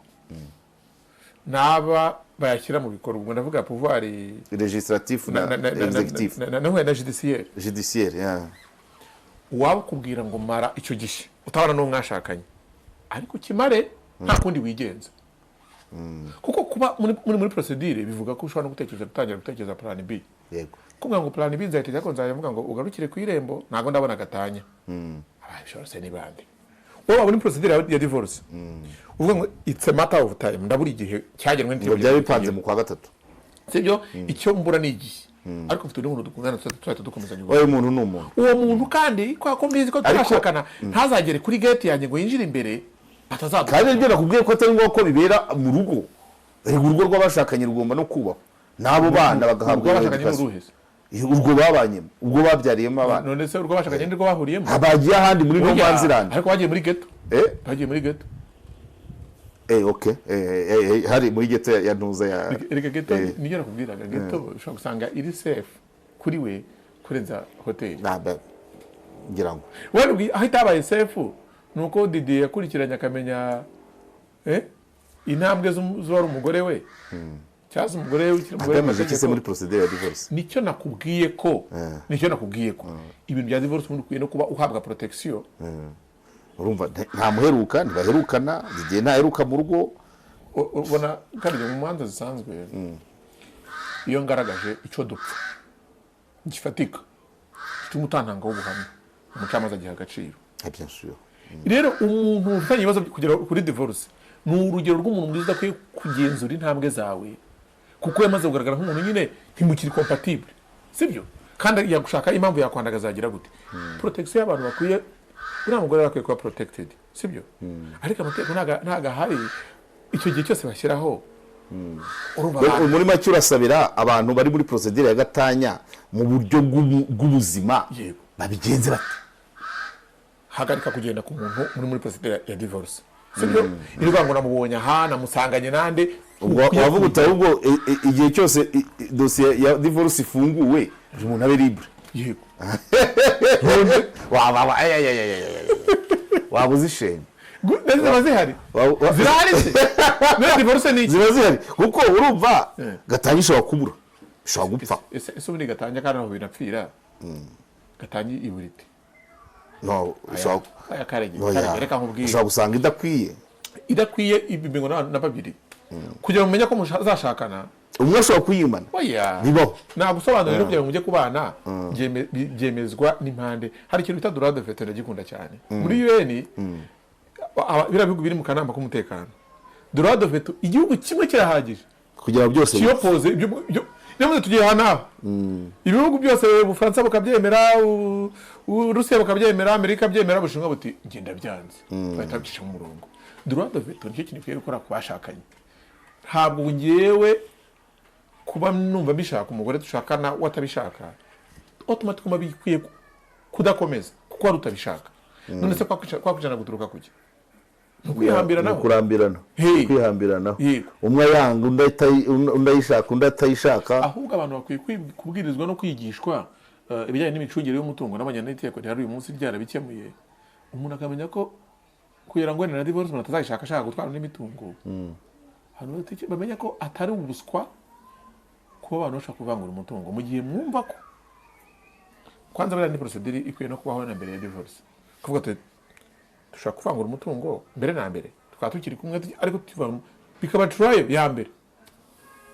naba bayashyira mu bikorwa ubwo ndavuga pouvoir legislatif na executif na judiciaire waba kubwira ngo mara icyo gihe utabana no mwashakanye ariko kimare nta kundi wigenza kuko kuba muri procedure bivuga ko ushobora no gutekereza plan B yego kuvuga ngo plan B nzahita ko nzavuga ngo ugarukire ku irembo ntago ndabona gatanya abashobora se nibande wowe muri procedure ya divorce uvuga ngo it's a matter of time ndaburi igihe cyagenwe n'ibyo byari bipanze mu kwa gatatu sibyo icyo mbura ni igihe ariko ufite umuntu dukundana twahita dukomezanya uwo muntu ni umuntu uwo muntu kandi kwa ko mbizi ko turashakana ntazagere kuri gate yanjye ngo yinjire imbere atazaduka kandi ibyo nakubwiye ko atari ngombwa ko bibera mu rugo urugo rw'abashakanye rugomba no kubaho n'abo bana bagahabwa urwo babanyemo ubwo babyariyemo abana none se urwo bashakanye nirwo bahuriyemo abagiye ahandi muri no Manzilande ariko bagiye muri ghetto bagiye muri ghetto okay hari muri ghetto ya ntuza ya reka ghetto niyo nakubwiraga ghetto ushobora gusanga iri safe kuri we kurenza hotel ngira ngo wari aho itabaye safe nuko Didier yakurikiranye akamenya intambwe z'uwari umugore we cyangwa umugore agamije kise muri procedure ya divorce nicyo nakubwiye ko ibintu bya divorce umuntu ukwiye no kuba uhabwa protection urumva nta muheruka ntibaherukana Didier ntaheruka mu rugo ubona kandi mu manza zisanzwe iyo ngaragaje icyo dupfa gifatika cy'umutantanga w'ubuhamya umucamanza agiha agaciro bien sûr rero umuntu ufite ibibazo kugera kuri divorce ni urugero rw'umuntu mwiza akwiye kugenzura intambwe zawe kuko yamaze kugaragara nk'umuntu nyine ntimukiri compatible sibyo kandi yagushaka impamvu yakwandagaza zagira gute protection y'abantu bakwiye uriya mugore bakwiye kuba protected sibyo ariko amategeko ntaga hari icyo gihe cyose bashyiraho muri make urasabira abantu bari muri procedure ya gatanya mu buryo bw'ubuzima babigenze bate hagarika kugenda ku muntu muri procedure ya divorce sibyo irivuga ngo namubonye aha namusanganye nande wavuga utabwo igihe cyose dosiye ya divorce ifunguwe umuntu abe libre yego wabuze isheni ziba zihari zirahari se none divorce ni ziba zihari kuko urumva gatanya ishobora kubura ishobora gupfa ese ubundi gatanya kandi aho binapfira gatanya iburite no ushobora gusanga idakwiye ibimengo na babiri kugira ngo umenye ko muzashakana umwe ashobora kuyimana bibaho nagusobanurira kugira ngo mujye kubana byemezwa n'impande hari ikintu bita droit de veto ndagikunda cyane muri UN biriya bihugu biri mu kanama k'umutekano droit de veto igihugu kimwe kirahagije kugira ngo byose kiyopoze ibyo tugiye hano ibihugu byose Ubufaransa bukabyemera Urusiya bukabyemera Amerika byemera Bushinwa buti ngenda byanze bahita bicisha mu murongo droit de veto nicyo kintu kwiye gukora ku bashakanye ntabwo ngewe kuba numva bishaka umugore dushakana watabishaka automatically bikwiye kudakomeza kuko ari utabishaka none se kwakujana guturuka kuki kwihambirana kwihambirana umwe yanga undi ayishaka undi atayishaka ahubwo abantu bakwiye kubwirizwa no kwigishwa ibijyanye n'imicungire y'umutungo n'abanyaneteko rero uyu munsi ryarabikemuye umuntu akamenya ko kugira ngo na divorce umuntu atazayishaka ashaka gutwara n'imitungo bamenya ko atari ubuswa kuba abantu bashaka kuvangura umutungo mu gihe mwumva ko kwanza bariya ni procedure ikwiye no kubaho na mbere ya divorce kuvuga ati dushaka kuvangura umutungo mbere na mbere tukaba tukiri kumwe ariko tuvamo bikaba trial ya mbere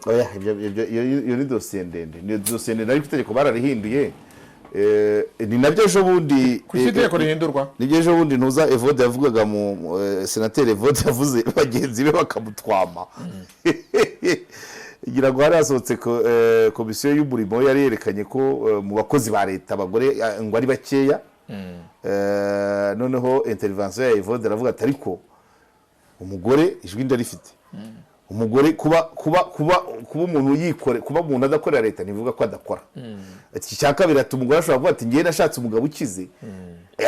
oya iyo ni dosiye ndende ni dosiye ndende ariko itegeko bararihinduye ni nabyo ejo bundi kushiteko rihindurwa nibyo ejo bundi ntuza Evode yavugaga mu senateri Evode yavuze bagenzi be bakamutwama igira ngo hari hasohotse komisiyo y'umurimo yari yerekanye ko mu bakozi ba leta abagore ngo ari bakeya noneho intervention ya Evode aravuga ati ariko umugore ijwi ndarifite umugore kuba umuntu yikore kuba umuntu adakorera leta nivuga ko adakora ati cya kabiri ati umugore ashobora kuvuga ati ngiye nashatse umugabo ukize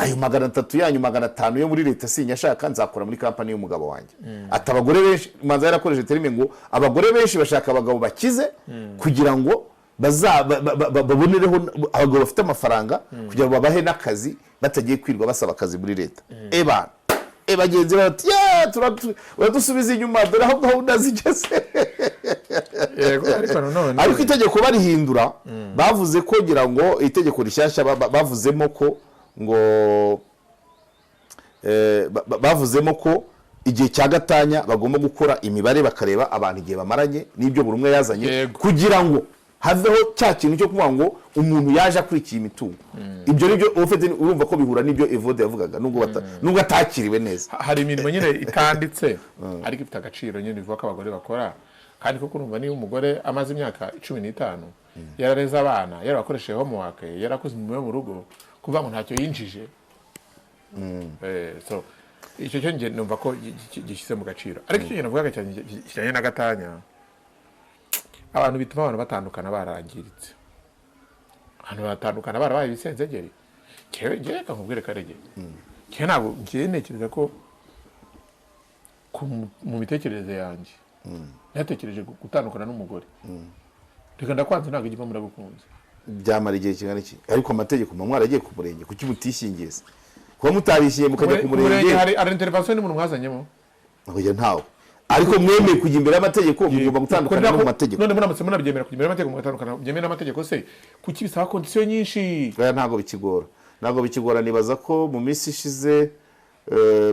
ayo 300 yanyu 500 yo muri leta sinyashaka nzakora muri kampani y'umugabo wanjye ati abagore benshi manza yarakoreje terime ngo abagore benshi bashaka abagabo bakize kugira ngo babonereho abagabo bafite amafaranga kugira ngo babahe n'akazi batagiye kwirwa basaba akazi muri leta bagenzi bati uradusubiza inyuma dore aho gahunda zigeze ariko itegeko barihindura bavuze ko gira ngo itegeko rishyashya bavuzemo ko ngo bavuzemo ko igihe cya gatanya bagomba gukora imibare bakareba abantu igihe bamaranye n'ibyo buri umwe yazanye kugira ngo haveho cya kintu cyo kuvuga ngo umuntu yaje akurikiye imitungo ibyo nibyo ufite urumva ko bihura n'ibyo Evode yavugaga nubwo atakiriwe neza hari imirimo nyine itanditse ariko ifite agaciro nyine bivuga ko abagore bakora kandi koko urumva niba umugore amaze imyaka 15 yarareze abana yarabakoresheje homework yarakoze imirimo yo mu rugo kuvuga ngo ntacyo yinjije so icyo cyo nge numva ko gishyize mu gaciro ariko icyo navugaga cyane kijyanye na gatanya abantu bituma abantu batandukana barangiritse abantu batandukana barabaye ibisenzegeri ngewe nkubwire karege ngewe ntabwo ngewe ntekereza ko mu mitekerereze yanjye natekereje gutandukana n'umugore reka ndakwanze ntabwo igipamo ndagukunze byamara igihe kingana iki ariko amategeko mwaragiye ku murenge kuki mutishingiye kuba mutarishiye mukajya ku murenge hari intervention n'umuntu mwazanyemo oya ntawe ariko mwemeye kujya imbere y'amategeko mugomba gutandukana no mu mategeko none muramutse munabyemera kujya imbere y'amategeko mugatandukana byemera n'amategeko se kuki bisaba condition nyinshi ntabwo bikigora nibaza ko mu minsi ishize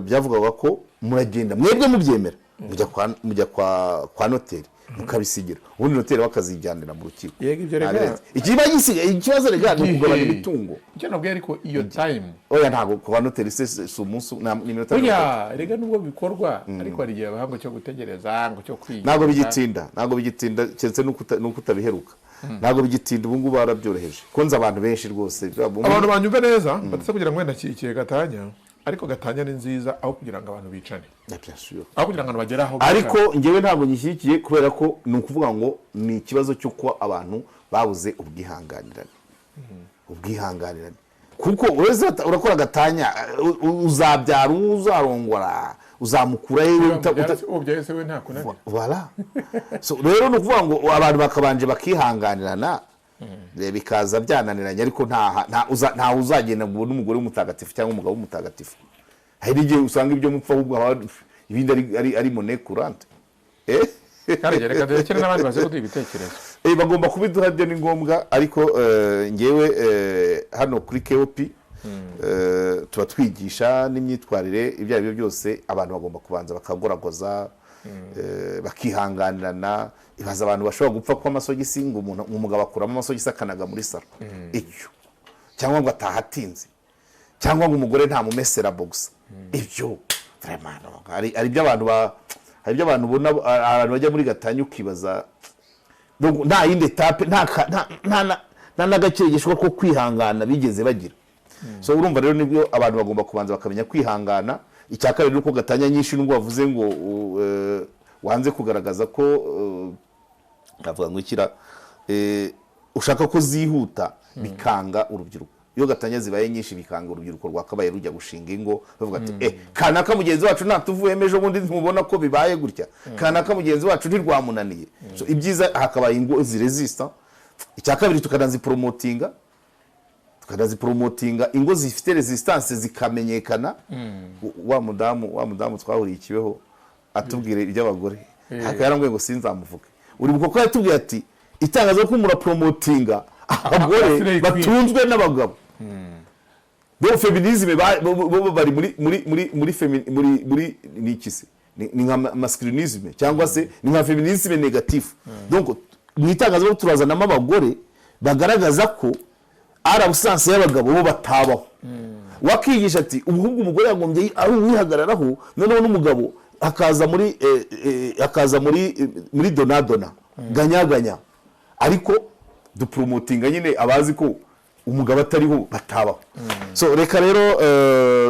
byavugaga ko muragenda mwebwe mubyemera mujya kwa noteri mukabisigira ubundi noteri wakazijyanira mu rukiko yego ibyo rega ikibazo rega ni kugabanya imitungo icyo nabwiye ariko iyo time oya ntabwo kwa noteri si umunsi n'iminota oya rega nubwo bikorwa ariko hari igihe bahango cyo gutegereza ngo cyo kwiga ntabwo bigitinda keretse nuko utabiheruka ntabwo bigitinda ubu ngubu barabyoroheje konza abantu benshi rwose abantu banyumve neza batse kugira ngo wenda kikiye gatanya ariko gatanya ni nziza aho kugira ngo abantu bicane, bien sûr. aho kugira ngo abantu bagere aho ariko njyewe ntabwo nyishyigikiye kubera ko ni ukuvuga ngo ni ikibazo cy'uko abantu babuze ubwihanganirane kuko wese urakora gatanya uzabyara uzarongora uzamukura yewe ubyaye se we nta kunanira voilà so rero ni ukuvuga ngo abantu bakabanje bakihanganirana bikaza byananiranye ariko nta uzagenda ngo n'umugore w'umutagatifu cyangwa umugabo w'umutagatifu hari igihe usanga ibyo mupfa ahubwo ibindi ari monnaie courante kandi reka durekere n'abandi baze kuduha ibitekerezo bagomba kubiduha byo ni ngombwa ariko ngewe hano kuri KOP tuba twigisha n'imyitwarire ibyo ari byo byose abantu bagomba kubanza bakagoragoza bakihanganirana ibaza abantu bashobora gupfa kwa amasogisi ngo umugabo akuramo amasogisi akanaga muri salo icyo cyangwa ngo atahatinze cyangwa ngo umugore nta mumesera box ibyo vraiment hari ibyo abantu bona abantu bajya muri gatanya ukibaza nta yindi etape nta n'agaciro gishobora ko kwihangana bigeze bagira so urumva rero nibyo abantu bagomba kubanza bakamenya kwihangana icya kabiri nuko gatanya nyinshi nubwo bavuze ngo wanze kugaragaza ko avuga ngo ikira ushaka ko zihuta bikanga urubyiruko iyo gatanya zibaye nyinshi bikanga urubyiruko rwakabaye rujya gushinga ingo bavuga ati kanaka mugenzi wacu natuvuyemo ejo bundi ntumubona ko bibaye gutya kanaka mugenzi wacu ntirwamunaniye so ibyiza hakabaye ingo ziresista icya kabiri tukanazipromotinga ingo zifite resistance zikamenyekana wa mudamu twahuriye ikibeho atubwira iby'abagore akayaramwe ngo sinzamuvuge uri buko yatubwiye ati itangazo ko murapromotinga abagore batunzwe n'abagabo bo feminisme bari muri nikise ni nka masculinisme cyangwa se ni nka feminisme negative donc mu itangazo turazanamo abagore bagaragaza ko ari abusanse y'abagabo bo batabaho wakigisha ati ubuhubwo umugore yagombye ari uwihagararaho noneho n'umugabo akaza muri donadona ganyaganya ariko dupromotinga nyine abazi ko umugabo atariho batabaho so reka rero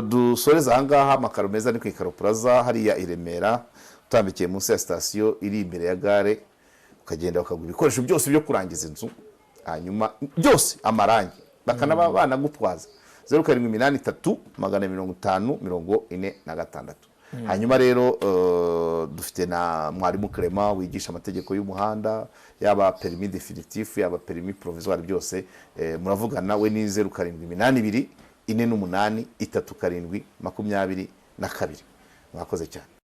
dusoreza ahangaha amakaro meza ni ku Ikaro Plaza hariya i Remera utambikiye munsi ya sitasiyo iri imbere ya gare ukagenda ukagura ibikoresho byose byo kurangiza inzu hanyuma byose amarangi bakanaba banagutwaza 0783 hanyuma rero dufite na mwarimu Clement wigisha amategeko y'umuhanda yaba permis définitif yaba permis provisoire byose muravugana we ni 0782 48 37 22 mwakoze cyane.